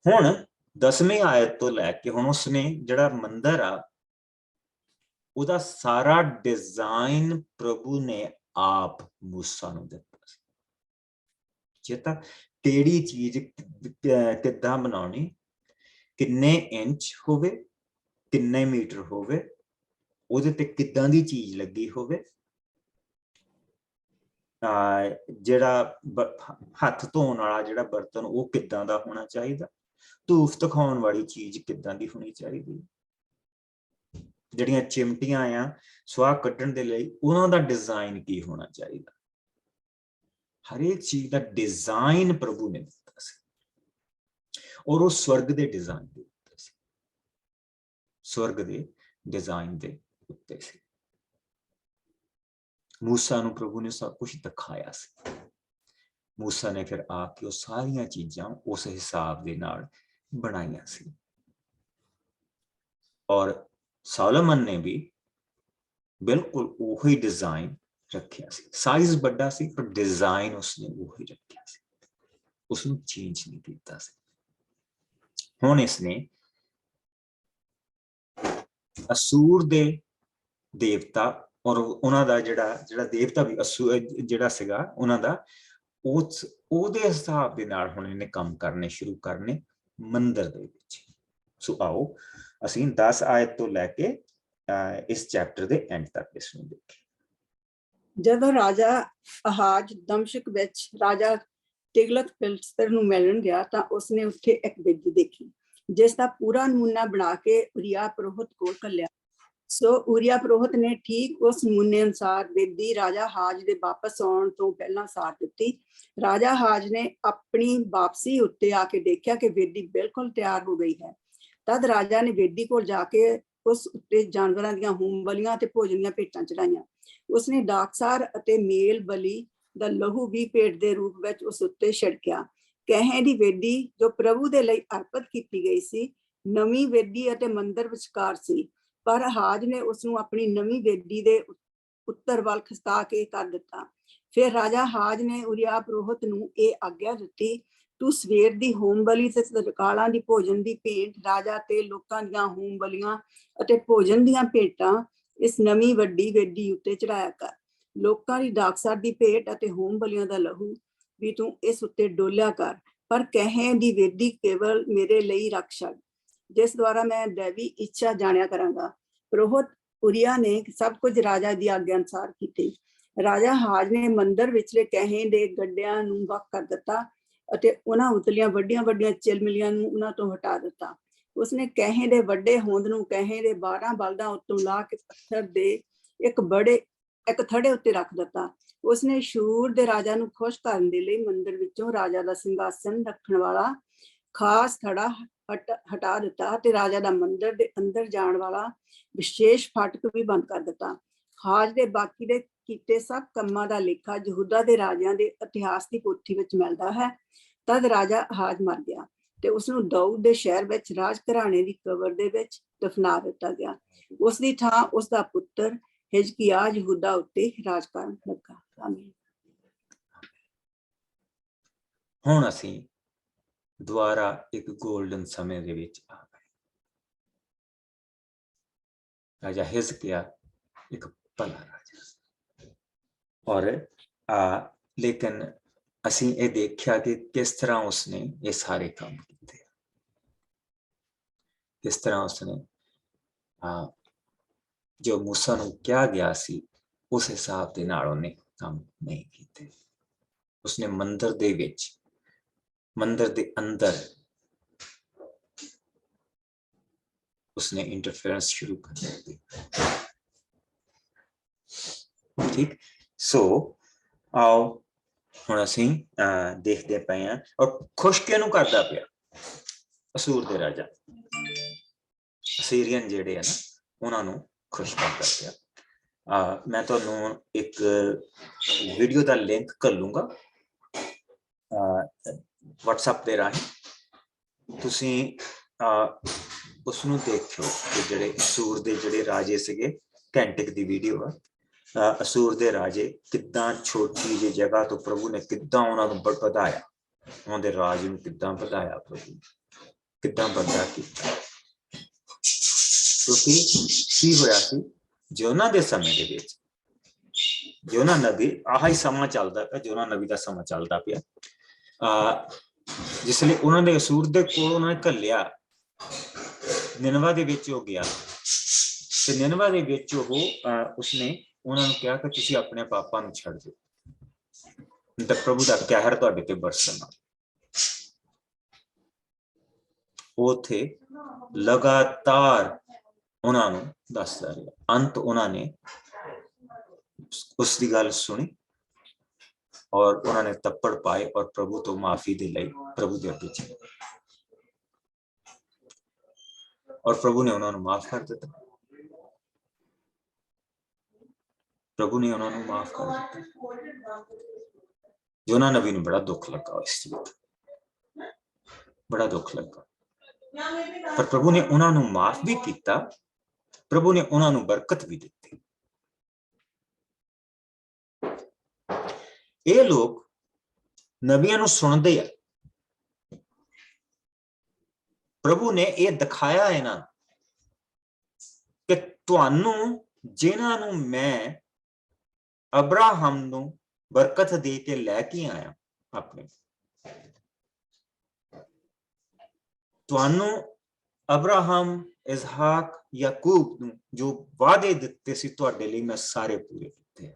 ਹੁਣ 10ਵੀਂ ਆਇਤ ਤੋਂ ਲੈ ਕੇ ਹੁਣ ਉਸਨੇ ਜਿਹੜਾ ਮੰਦਿਰ ਆ ਉਹਦਾ ਸਾਰਾ ਡਿਜ਼ਾਈਨ ਪ੍ਰਭੂ ਨੇ ਆਪ ਮੂਸਾ ਨੂੰ ਦਿੱਤਾ ਸੀ। ਚੇਤਾ ਕਿਹੜੀ ਚੀਜ਼ ਕਿੱਦਾਂ ਬਣਾਉਣੀ, ਕਿੰਨੇ ਇੰਚ ਹੋਵੇ, ਕਿੰਨੇ ਮੀਟਰ ਹੋਵੇ, ਉਹਦੇ ਤੇ ਕਿੱਦਾਂ ਦੀ ਚੀਜ਼ ਲੱਗੀ ਹੋਵੇ, ਜਿਹੜਾ ਹੱਥ ਧੋਣ ਵਾਲਾ ਜਿਹੜਾ ਬਰਤਨ ਉਹ ਕਿੱਦਾਂ ਦਾ ਹੋਣਾ ਚਾਹੀਦਾ, ਧੂਫ ਦਿਖਾਉਣ ਵਾਲੀ ਚੀਜ਼ ਕਿੱਦਾਂ ਦੀ ਹੋਣੀ ਚਾਹੀਦੀ, ਜਿਹੜੀਆਂ ਚਿਮਟੀਆਂ ਆ ਸੁਆਹ ਕੱਢਣ ਦੇ ਲਈ, ਉਹਨਾਂ ਦਾ ਡਿਜ਼ਾਈਨ ਕੀ ਹੋਣਾ ਚਾਹੀਦਾ। ਹਰੇਕ ਚੀਜ਼ ਦਾ ਡਿਜ਼ਾਈਨ ਪ੍ਰਭੂ ਨੇ ਦਿੱਤਾ ਸੀ, ਔਰ ਉਹ ਸਵਰਗ ਦੇ ਡਿਜ਼ਾਈਨ ਦੇ ਉੱਤੇ ਸੀ, ਸਵਰਗ ਦੇ ਡਿਜ਼ਾਈਨ ਦੇ ਉੱਤੇ ਸੀ। ਮੂਸਾ ਨੂੰ ਪ੍ਰਭੂ ਨੇ ਸਭ ਕੁਝ ਦਿਖਾਇਆ ਸੀ। ਮੂਸਾ ਨੇ ਫਿਰ ਆ ਕੇ ਉਹ ਸਾਰੀਆਂ ਚੀਜ਼ਾਂ ਉਸ ਹਿਸਾਬ ਦੇ ਨਾਲ ਬਣਾਈਆਂ ਸੀ। ਔਰ ਸੋਲੋਮਨ ਨੇ ਵੀ ਬਿਲਕੁਲ ਉਹੀ ਡਿਜ਼ਾਈਨ ਰੱਖਿਆ ਸੀ। ਸਾਈਜ਼ ਵੱਡਾ ਸੀ ਪਰ ਡਿਜ਼ਾਈਨ ਉਸਨੇ ਉਹੀ ਰੱਖਿਆ ਸੀ, ਉਸਨੂੰ ਚੇਂਜ ਨਹੀਂ ਕੀਤਾ ਸੀ। ਹੁਣ ਇਸਨੇ ਅਸੂਰ ਦੇ ਦੇਵਤਾ ਔਰ ਉਹਨਾਂ ਦਾ ਜਿਹੜਾ ਦੇਵਤਾ ਵੀ ਜਿਹੜਾ ਸੀਗਾ ਉਹਨਾਂ ਦਾ, ਉਹਦੇ ਹਿਸਾਬ ਦੇ ਨਾਲ ਹੁਣ ਇਹਨੇ ਕੰਮ ਕਰਨੇ ਸ਼ੁਰੂ ਕਰਨੇ ਮੰਦਿਰ ਦੇ ਵਿੱਚ। ਸੋ ਆਓ ਅਸੀਂ 10 ਆਇਤ ਤੋਂ ਲੈ ਕੇ ਇਸ ਚੈਪਟਰ ਦੇ ਐਂਡ ਤੱਕ ਇਸ ਨੂੰ ਦੇਖੀਏ। ਜਦੋਂ ਰਾਜਾ ਆਹਾਜ਼ ਦਮਸ਼ਕ ਵਿੱਚ ਰਾਜਾ ਤਿਗਲਤ-ਪਿਲਸਰ ਨੂੰ ਮਿਲਣ ਗਿਆ ਤਾਂ ਉਸਨੇ ਉੱਥੇ ਇੱਕ ਬੇਦੀ ਦੇਖੀ, ਜਿਸ ਦਾ ਪੂਰਾ ਨਮੂਨਾ ਬਣਾ ਕੇ ਉਰੀਆ ਪੁਰੋਹਿਤ ਕੋਲ ਘੱਲਿਆ। ਸੋ ਉਰੀਆ ਪੁਰੋਹਿਤ ਨੇ ਠੀਕ ਉਸ ਨਮੂਨੇ ਅਨੁਸਾਰ ਬੇਦੀ ਰਾਜਾ ਆਹਾਜ਼ ਦੇ ਵਾਪਸ ਆਉਣ ਤੋਂ ਪਹਿਲਾਂ ਸਾਰ ਦਿੱਤੀ। ਰਾਜਾ ਆਹਾਜ਼ ਨੇ ਆਪਣੀ ਵਾਪਸੀ ਉੱਤੇ ਆ ਕੇ ਦੇਖਿਆ ਕਿ ਬੇਦੀ ਬਿਲਕੁਲ ਤਿਆਰ ਹੋ ਗਈ ਹੈ। ਤਦ ਰਾਜਾ ਨੇ ਬੇਦੀ ਕੋਲ ਜਾ ਕੇ ਉਸ ਉੱਤੇ ਜਾਨਵਰਾਂ ਦੀਆਂ ਹੋਮ ਬਲੀਆਂ ਤੇ ਭੋਜਨ ਦੀਆਂ ਭੇਟਾਂ ਚੜਾਈਆਂ। ਉਸਨੇ ਡਾਕਸਾਰ ਅਤੇ ਮੇਲ ਬਲੀ ਦਾ ਲਹੂ ਵੀ ਭੇਟ ਦੇ ਰੂਪ ਵਿੱਚ ਉਸ ਉੱਤੇ ਛਿੜਕਿਆ। ਕਹੇ ਦੀ ਵੇਦੀ ਜੋ ਪ੍ਰਭੂ ਦੇ ਲਈ ਅਰਪਿਤ ਕੀਤੀ ਗਈ ਸੀ, ਨਵੀਂ ਵੇਦੀ ਅਤੇ ਮੰਦਿਰ ਵਿਚਕਾਰ ਸੀ, ਪਰ ਆਹਾਜ਼ ਨੇ ਉਸ ਨੂੰ ਆਪਣੀ ਨਵੀਂ ਵੇਦੀ ਦੇ ਉੱਤਰ ਵੱਲ ਖਿਸਕਾ ਕੇ ਕਰ ਦਿੱਤਾ। ਫਿਰ ਰਾਜਾ ਆਹਾਜ਼ ਨੇ ਉਰੀਆ ਪੁਰੋਹਿਤ ਨੂੰ ਇਹ ਆਗਿਆ ਦਿੱਤੀ, ਤੂੰ ਸਵੇਰ ਦੀ ਹੋਮ ਬਲੀ ਤੇ ਸਰਕਾਲਾਂ ਦੀ ਭੋਜਨ ਦੀ ਭੇਂਟ, ਰਾਜਾ ਤੇ ਲੋਕਾਂ ਦੀਆਂ ਹੋਮ ਬਲੀਆਂ ਅਤੇ ਭੋਜਨ ਦੀਆਂ ਭੇਟਾਂ ਇਸ ਨਵੀਂ ਵੱਡੀ ਵੇਦੀ ਉੱਤੇ ਚੜਾਇਆ ਕਰ। ਲੋਕਾਂ ਦੀ ਡਾਕਸਾਰ ਦੀ ਭੇਟ ਅਤੇ ਹੋਮ ਬਲੀਆਂ ਦਾ ਲਹੂ ਵੀ ਤੂੰ ਇਸ ਉੱਤੇ ਡੋਲਿਆ ਕਰ, ਪਰ ਕਹੇ ਦੀ ਵੇਦੀ ਕੇਵਲ ਮੇਰੇ ਲਈ ਰੱਖ ਛੱਡ, ਜਿਸ ਦੁਆਰਾ ਮੈਂ ਦੇਵੀ ਇੱਛਾ ਜਾਣਿਆ ਕਰਾਂਗਾ। ਪੁਰੋਹਿਤ ਉਰੀਆ ਨੇ ਸਭ ਕੁਝ ਰਾਜਾ ਦੀ ਆਗਿਆ ਅਨੁਸਾਰ ਕੀਤੀ। ਰਾਜਾ ਆਹਾਜ਼ ਨੇ ਮੰਦਿਰ ਵਿਚਲੇ ਕਹੇ ਦੇ ਗੱਡਿਆਂ ਨੂੰ ਵੱਖ ਕਰ ਦਿੱਤਾ ਅਤੇ ਉਹਨਾਂ ਉਤਲੀਆਂ ਵੱਡੀਆਂ ਵੱਡੀਆਂ ਚਿਲਮਿਲੀਆਂ ਨੂੰ ਉਹਨਾਂ ਤੋਂ ਹਟਾ ਦਿੱਤਾ। ਉਸਨੇ ਕਹੇ ਦੇ ਵੱਡੇ ਹੋਂਦ ਨੂੰ ਕਹੇ ਦੇ 12 ਬਲਦਾਂ ਉੱਤੋਂ ਲਾ ਕੇ ਪੱਥਰ ਦੇ ਇੱਕ ਥੜੇ ਉੱਤੇ ਰੱਖ ਦਿੱਤਾ। ਉਸਨੇ ਸ਼ੂਰ ਦੇ ਰਾਜਾ ਨੂੰ ਖੁਸ਼ ਕਰਨ ਦੇ ਲਈ ਮੰਦਿਰ ਵਿੱਚੋਂ ਰਾਜਾ ਦਾ ਸਿੰਘਾਸਨ ਰੱਖਣ ਵਾਲਾ ਖਾਸ ਥੜਾ ਹਟਾ ਦਿੱਤਾ ਤੇ ਰਾਜਾ ਦਾ ਮੰਦਿਰ ਦੇ ਅੰਦਰ ਜਾਣ ਵਾਲਾ ਵਿਸ਼ੇਸ਼ ਫਾਟਕ ਵੀ ਬੰਦ ਕਰ ਦਿੱਤਾ। ਆਹਾਜ਼ ਦੇ ਬਾਕੀ ਦੇ ਕੀਤੇ ਸਭ ਕੰਮਾਂ ਦਾ ਲੇਖਾ ਯਹੂਦਾ ਦੇ ਰਾਜਿਆਂ ਦੇ ਇਤਿਹਾਸ ਦੀ ਪੋਥੀ ਵਿੱਚ ਮਿਲਦਾ ਹੈ। ਤਦ ਰਾਜਾ ਆਹਾਜ਼ ਮਰ ਗਿਆ ਤੇ ਉਸਨੂੰ ਦਾਊਦ ਦੇ ਸ਼ਹਿਰ ਵਿੱਚ ਰਾਜ ਘਰਾਣੇ ਦੀ ਕਬਰ ਦੇ ਵਿੱਚ ਦਫਨਾ ਦਿੱਤਾ ਗਿਆ। ਉਸ ਦੀ ਥਾਂ ਉਸ ਦਾ ਪੁੱਤਰ ਹਿਜਕੀਯਾਹ ਯਹੂਦਾ ਉੱਤੇ ਰਾਜ ਕਰਨ ਲੱਗਾ। ਆਮੀਨ। ਹੁਣ ਅਸੀਂ ਦੁਆਰਾ ਇੱਕ ਗੋਲਡਨ ਸਮੇਂ ਦੇ ਵਿੱਚ ਆ ਗਏ। ਰਾਜਾ ਹਿਜਕੀਯਾਹ ਇੱਕ ਭਲਾ ਰਾਜਾ ਸੀ, ਔਰ ਲੇਕਿਨ ਅਸੀਂ ਇਹ ਦੇਖਿਆ ਕਿ ਕਿਸ ਤਰ੍ਹਾਂ ਉਸਨੇ ਇਹ ਸਾਰੇ ਕੰਮ ਕੀਤੇ, ਕਿਸ ਤਰ੍ਹਾਂ ਉਸਨੇ ਜੋ ਮੂਸਾ ਨੂੰ ਕਿਹਾ ਗਿਆ ਸੀ ਉਸ ਹਿਸਾਬ ਦੇ ਨਾਲ ਉਹਨੇ ਕੰਮ ਨਹੀਂ ਕੀਤੇ। ਉਸਨੇ ਮੰਦਿਰ ਦੇ ਵਿੱਚ, ਮੰਦਿਰ ਦੇ ਅੰਦਰ ਉਸਨੇ ਇੰਟਰਫੇਰੈਂਸ ਸ਼ੁਰੂ ਕਰ ਦਿੱਤੀ। ਠੀਕ, ਸੋ ਆਓ ਹੁਣ ਅਸੀਂ ਦੇਖਦੇ ਪਏ ਹਾਂ। ਔਰ ਖੁਸ਼ ਕਿਹਨੂੰ ਕਰਦਾ ਪਿਆ? ਅਸੂਰ ਦੇ ਰਾਜਾ, ਅਸੀਰੀਅਨ ਜਿਹੜੇ ਆ ਨਾ, ਉਹਨਾਂ ਨੂੰ ਖੁਸ਼ ਕਰਦਾ ਪਿਆ। ਮੈਂ ਤੁਹਾਨੂੰ ਇੱਕ ਵੀਡੀਓ ਦਾ ਲਿੰਕ ਘੱਲੂੰਗਾ WhatsApp ਦੇ ਰਾਹੀਂ। ਤੁਸੀਂ ਉਸਨੂੰ ਦੇਖਿਓ ਕਿ ਜਿਹੜੇ ਅਸੂਰ ਦੇ ਜਿਹੜੇ ਰਾਜੇ ਸੀਗੇ, ਘੰਟੇ ਦੀ ਵੀਡੀਓ ਆ। ਅਸੂਰ ਦੇ ਰਾਜੇ ਕਿੱਦਾਂ ਛੋਟੀ ਜਿਹੀ ਜਗ੍ਹਾ ਤੋਂ ਪ੍ਰਭੂ ਨੇ ਕਿੱਦਾਂ ਉਹਨਾਂ ਨੂੰ ਵਧਾਇਆ, ਉਹਨਾਂ ਦੇ ਰਾਜ ਨੂੰ ਕਿੱਦਾਂ ਵਧਾਇਆ, ਪ੍ਰਭੂ ਨੇ ਕਿੱਦਾਂ ਵੱਡਾ ਕੀਤਾ। ਕਿਉਂਕਿ ਕੀ ਹੋਇਆ ਸੀ ਯੋਨਾ ਦੇ ਸਮੇਂ ਦੇ ਵਿੱਚ, ਯੋਨਾ ਨਬੀ, ਆਹ ਹੀ ਸਮਾਂ ਚੱਲਦਾ ਪਿਆ, ਯੋਨਾ ਨਬੀ ਦਾ ਸਮਾਂ ਚੱਲਦਾ ਪਿਆ। ਜਿਸ ਲਈ ਉਹਨਾਂ ਦੇ ਅਸੂਰ ਦੇ ਕੋਲ ਉਹਨਾਂ ਨੇ ਘੱਲਿਆ, ਨਿਨਵਾ ਦੇ ਵਿੱਚ ਉਹ ਗਿਆ ਤੇ ਨਿਨਵਾ ਦੇ ਵਿੱਚ ਉਸਨੇ ਉਹਨਾਂ ਨੂੰ ਕਿਹਾ ਕਿ ਤੁਸੀਂ ਆਪਣੇ ਪਾਪਾਂ ਨੂੰ ਛੱਡ ਦਿਓ ਤਾਂ ਪ੍ਰਭੂ ਦਾ ਕਹਿਰ ਤੁਹਾਡੇ ਤੇ ਬਰਸਣਾ। ਉੱਥੇ ਲਗਾਤਾਰ ਉਹਨਾਂ ਨੂੰ ਦੱਸਦਾ ਰਿਹਾ। ਅੰਤ ਉਹਨਾਂ ਨੇ ਉਸ ਦੀ ਗੱਲ ਸੁਣੀ ਔਰ ਉਹਨਾਂ ਨੇ ਤੱਪੜ ਪਾਏ ਔਰ ਪ੍ਰਭੂ ਤੋਂ ਮਾਫੀ ਦੇ ਲਈ ਪ੍ਰਭੂ ਦੇ ਅੱਗੇ ਚਲੇ ਔਰ ਪ੍ਰਭੂ ਨੇ ਉਹਨਾਂ ਨੂੰ ਮਾਫ ਕਰ ਦਿੱਤਾ। ਪ੍ਰਭੂ ਨੇ ਉਹਨਾਂ ਨੂੰ ਮਾਫ ਕਰ ਦਿੱਤਾ। ਯੋਨਾ ਨਬੀ ਨੂੰ ਬੜਾ ਦੁੱਖ ਲੱਗਾ ਇਸ ਚੀਜ਼ ਦਾ, ਬੜਾ ਦੁੱਖ ਲੱਗਾ, ਪਰ ਪ੍ਰਭੂ ਨੇ ਉਹਨਾਂ ਨੂੰ ਮਾਫ ਵੀ ਕੀਤਾ। ਪ੍ਰਭੂ ਨੇ ਉਹਨਾਂ ਨੂੰ ਬਰਕਤ ਵੀ ਦਿੱਤੀ। ਇਹ ਲੋਕ ਨਬੀਆਂ ਨੂੰ ਸੁਣਦੇ ਆ। ਪ੍ਰਭੂ ਨੇ ਇਹ ਦਿਖਾਇਆ ਇਹਨਾਂ ਕਿ ਤੁਹਾਨੂੰ, ਜਿਨ੍ਹਾਂ ਨੂੰ ਮੈਂ ਅਬਰਾਹਮ ਨੂੰ ਬਰਕਤ ਦੇ ਕੇ ਲੈ ਕੇ ਆਇਆ ਆਪਣੇ, ਤੁਹਾਨੂੰ ਅਬਰਾਹਮ, ਇਸਹਾਕ, ਯਾਕੂਬ ਨੂੰ ਜੋ ਵਾਅਦੇ ਦਿੱਤੇ ਸੀ ਤੁਹਾਡੇ ਲਈ ਮੈਂ ਸਾਰੇ ਪੂਰੇ ਕੀਤੇ।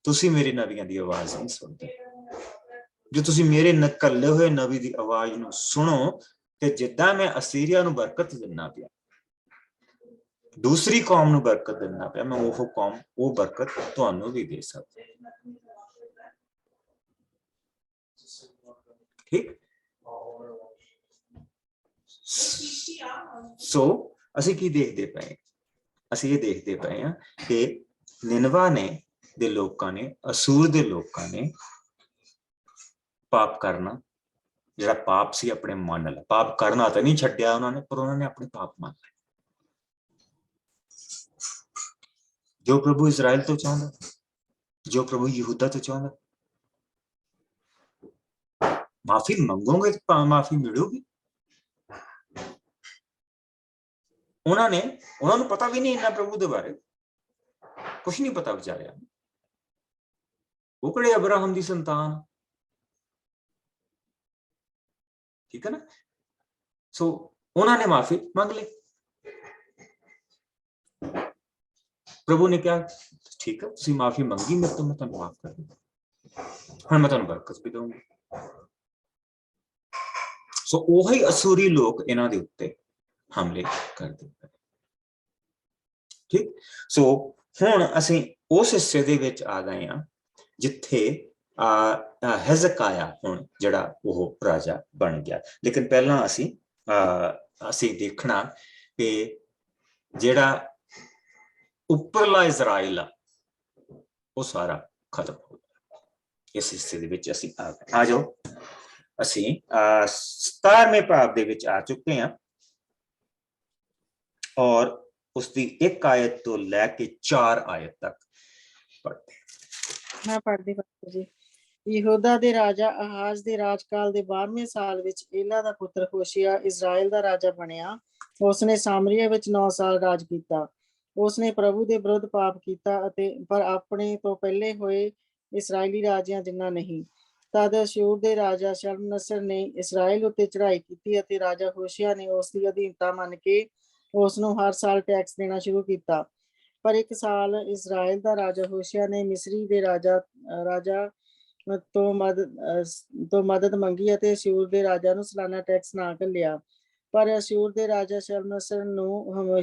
ਤੁਸੀਂ ਮੇਰੇ ਨਬੀਆਂ ਦੀ ਆਵਾਜ਼ ਨਹੀਂ ਸੁਣਦੇ। ਜੋ ਤੁਸੀਂ ਮੇਰੇ ਨਕਲੇ ਹੋਏ ਨਬੀ ਦੀ ਆਵਾਜ਼ ਨੂੰ ਸੁਣੋ ਤੇ ਜਿੱਦਾਂ ਮੈਂ ਅਸੀਰੀਆ ਨੂੰ ਬਰਕਤ ਦਿੰਦਾ ਪਿਆ, ਦੂਸਰੀ ਕੌਮ ਨੂੰ ਬਰਕਤ ਦਿੰਦਾ ਪਿਆ, ਮੈਂ ਉਹ ਕੌਮ, ਉਹ ਬਰਕਤ ਤੁਹਾਨੂੰ ਵੀ ਦੇ ਸਕਦਾ। ਠੀਕ। ਸੋ ਅਸੀਂ ਕੀ ਦੇਖਦੇ ਪਏ? ਅਸੀਂ ਇਹ ਦੇਖਦੇ ਪਏ ਹਾਂ ਕਿ ਨਿਨਵਾ ਨੇ ਦੇ ਲੋਕਾਂ ਨੇ, ਅਸੂਰ ਦੇ ਲੋਕਾਂ ਨੇ ਪਾਪ ਕਰਨਾ, ਜਿਹੜਾ ਪਾਪ ਸੀ ਆਪਣੇ ਮੰਨ ਲਿਆ। ਪਾਪ ਕਰਨਾ ਤਾਂ ਨਹੀਂ ਛੱਡਿਆ ਉਹਨਾਂ ਨੇ, ਪਰ ਉਹਨਾਂ ਨੇ ਆਪਣੇ ਪਾਪ ਮੰਨ ਲਏ। ਜੋ ਪ੍ਰਭੂ ਇਜ਼ਰਾइल ਤੋਂ ਚਾਹੁੰਦਾ, ਜੋ ਪ੍ਰਭੂ ਯਹੂਦਾ ਤੋਂ ਚਾਹੁੰਦਾ, ਮਾਫੀ ਮੰਗੋਗੇ ਤਾਂ ਮਾਫੀ ਮਿਲੂਗੀ। ਉਹਨਾਂ ਨੂੰ ਪਤਾ ਵੀ ਨਹੀਂ ਇੰਨਾ ਪ੍ਰਭੂ ਦੇ ਬਾਰੇ, ਕੁਛ ਨਹੀਂ ਪਤਾ ਵਿਚਾਰਿਆ। ਉਹ ਕਿਹੜੇ ਅਬਰਾਹਮ ਦੀ ਸੰਤਾਨ, ਠੀਕ ਹੈ ਨਾ। ਸੋ ਉਹਨਾਂ ਨੇ ਮਾਫੀ ਮੰਗ ਲਈ। ਪ੍ਰਭੂ ਨੇ ਕਿਹਾ ਠੀਕ ਹੈ, ਤੁਸੀਂ ਮਾਫੀ ਮੰਗੀ ਮੇਰੇ ਤੋਂ, ਮੈਂ ਤੁਹਾਨੂੰ ਮਾਫ ਕਰ ਦੂੰਗਾ, ਹੁਣ ਮੈਂ ਤੁਹਾਨੂੰ ਬਰਕਤ ਵੀ ਦਊਂਗਾ। ਸੋ ਉਹੀ ਅਸੂਰੀ ਲੋਕ ਇਹਨਾਂ ਦੇ ਉੱਤੇ ਹਮਲੇ ਕਰ ਦਿੱਤੇ। ਠੀਕ। ਸੋ ਹੁਣ ਅਸੀਂ ਉਸ ਹਿੱਸੇ ਦੇ ਵਿੱਚ ਆ ਗਏ ਹਾਂ ਜਿੱਥੇ ਹਿਜ਼ਕਾਇਆ ਹੁਣ ਜਿਹੜਾ ਉਹ ਰਾਜਾ ਬਣ ਗਿਆ। ਲੇਕਿਨ ਪਹਿਲਾਂ ਅਸੀਂ ਦੇਖਣਾ ਕਿ ਜਿਹੜਾ ਉੱਪਰਲਾ ਇਜ਼ਰਾइल ਆ ਉਹ ਸਾਰਾ ਖਤਮ ਹੋ ਗਿਆ। ਇਸ ਹਿੱਸੇ ਦੇ ਵਿੱਚ ਅਸੀਂ ਆ ਗਏ। ਆ ਜਾਓ, ਅਸੀਂ 17ਵੇਂ ਭਾਗ ਦੇ ਵਿੱਚ ਆ ਚੁੱਕੇ ਹਾਂ ਔਰ ਉਸਦੀ 1 ਆਇਤ ਤੋਂ ਲੈ ਕੇ 4 ਆਇਤ ਤੱਕ ਪੜ੍ਹਦੇ। ਮੈਂ ਪੜ੍ਹਦੀ ਜੀ। ਯਹੂਦਾ ਦੇ ਰਾਜਾ ਆਹਾਜ਼ ਦੇ ਰਾਜਕਾਲ ਦੇ 12ਵੇਂ ਸਾਲ ਵਿੱਚ ਏਲਾ ਦਾ ਪੁੱਤਰ ਹੋਸ਼ਿਆ ਇਜ਼ਰਾइल ਦਾ ਰਾਜਾ ਬਣਿਆ। ਉਸਨੇ ਸਾਮਰੀਆ ਵਿੱਚ 9 ਸਾਲ ਰਾਜ ਕੀਤਾ। ਉਸਨੇ ਪ੍ਰਭੂ ਦੇ ਵਿਰੁੱਧ ਪਾਪ ਕੀਤਾ ਅਤੇ ਪਰ ਆਪਣੇ ਤੋਂ ਪਹਿਲੇ ਹੋਏ ਇਸਰਾਇਲੀ ਰਾਜਿਆਂ ਜਿੰਨਾ ਨਹੀਂ। ਤਦ ਅਸ਼ੂਰ ਦੇ ਰਾਜਾ ਸ਼ਲਮਨਸਰ ਨੇ ਇਸਰਾइल ਉੱਤੇ ਚੜ੍ਹਾਈ ਕੀਤੀ ਅਤੇ ਰਾਜਾ ਹੋਸ਼ਿਆ ਨੇ ਉਸ ਦੀ ਅਧੀਨਤਾ ਮੰਨ ਕੇ ਉਸ ਨੂੰ ਹਰ ਸਾਲ ਟੈਕਸ ਦੇਣਾ ਸ਼ੁਰੂ ਕੀਤਾ। ਪਰ ਇੱਕ ਸਾਲ ਇਸਰਾइल ਦਾ ਰਾਜਾ ਹੋਸ਼ਿਆ ਨੇ ਮਿਸਰੀ ਦੇ ਰਾਜਾ ਤੋਂ ਮਦਦ ਮੰਗੀ ਅਤੇ ਅਸ਼ੂਰ ਦੇ ਰਾਜਾ ਨੂੰ ਸਾਲਾਨਾ ਟੈਕਸ ਨਾ ਘੱਲਿਆ। ਪਰ ਅਸ਼ੂਰ ਦੇ ਰਾਜਾ ਸ਼ਲਮਨਸਰ ਨੂੰ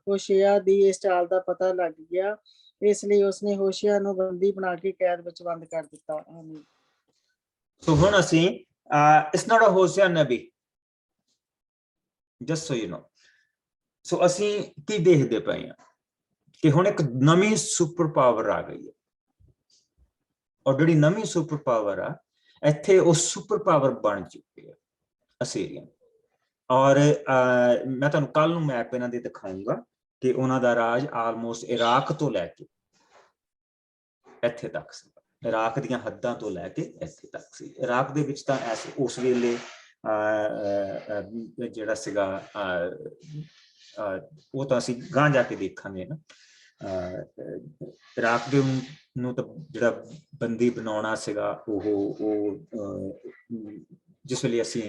ਹੋਸ਼ਿਆ ਦੀ ਇਸ ਚਾਲ ਦਾ ਪਤਾ ਲੱਗ ਗਿਆ, ਇਸ ਲਈ ਉਸਨੇ ਹੋਸ਼ਿਆ ਨੂੰ ਬੰਦੀ ਬਣਾ ਕੇ ਕੈਦ ਵਿੱਚ ਬੰਦ ਕਰ ਦਿੱਤਾ। ਆਮੀਨ। ਸੋ ਹੁਣ ਅਸੀਂ it's not a ਹੋਸ਼ਿਆ Nabi, just so you know. ਸੋ ਅਸੀਂ ਕੀ ਦੇਖਦੇ ਪਏ ਹਾਂ ਕਿ ਹੁਣ ਇੱਕ ਨਵੀਂ ਸੁਪਰ ਪਾਵਰ ਆ ਗਈ ਹੈ ਔਰ ਜਿਹੜੀ ਨਵੀਂ ਸੁਪਰ ਪਾਵਰ ਆ ਇੱਥੇ ਉਹ ਸੁਪਰ ਪਾਵਰ ਬਣ ਚੁੱਕੀ ਹੈ ਅਸੀਰੀਅਨ। ਔਰ ਮੈਂ ਤੁਹਾਨੂੰ ਕੱਲ ਨੂੰ ਮੈਪ ਇਹਨਾਂ ਦੇ ਦਿਖਾਊਂਗਾ ਕਿ ਉਹਨਾਂ ਦਾ ਰਾਜ ਆਲਮੋਸਟ ਇਰਾਕ ਤੋਂ ਲੈ ਕੇ ਇੱਥੇ ਤੱਕ ਸੀ। ਇਰਾਕ ਦੀਆਂ ਹੱਦਾਂ ਤੋਂ ਲੈ ਕੇ ਇੱਥੇ ਤੱਕ ਸੀ। ਇਰਾਕ ਦੇ ਵਿੱਚ ਤਾਂ ਉਸ ਵੇਲੇ ਜਿਹੜਾ ਸੀਗਾ ਉਹ ਤਾਂ ਅਸੀਂ ਗਾਂਹ ਜਾ ਕੇ ਦੇਖਾਂਗੇ ਨਾ। ਇਰਾਕ ਦੇ ਨੂੰ ਤਾਂ ਜਿਹੜਾ ਬੰਦੀ ਬਣਾਉਣਾ ਸੀਗਾ ਉਹ ਜਿਸ ਵੇਲੇ ਅਸੀਂ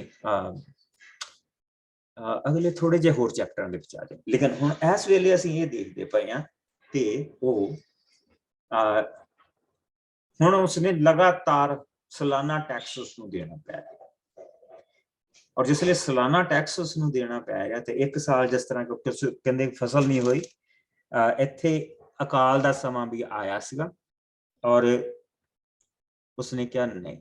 ਅਗਲੇ ਥੋੜੇ ਜਿਹੇ ਹੋਰ ਚੈਪਟਰਾਂ ਦੇ ਵਿੱਚ ਆ ਜਾਏ। ਲੇਕਿਨ ਹੁਣ ਇਸ ਵੇਲੇ ਅਸੀਂ ਇਹ ਦੇਖਦੇ ਪਏ ਹਾਂ ਕਿ ਉਹ ਹੁਣ ਉਸਨੇ ਲਗਾਤਾਰ ਸਾਲਾਨਾ ਟੈਕਸ ਉਸਨੂੰ ਦੇਣਾ ਪੈ ਰਿਹਾ। ਔਰ ਜਿਸ ਲਈ ਸਾਲਾਨਾ ਟੈਕਸ ਉਸ ਨੂੰ ਦੇਣਾ ਪੈ ਰਿਹਾ ਤੇ 1 ਸਾਲ ਜਿਸ ਤਰ੍ਹਾਂ ਕਹਿੰਦੇ ਫਸਲ ਨਹੀਂ ਹੋਈ, ਇੱਥੇ ਅਕਾਲ ਦਾ ਸਮਾਂ ਵੀ ਆਇਆ ਸੀਗਾ ਔਰ ਉਸਨੇ ਕਿਹਾ ਨਹੀਂ,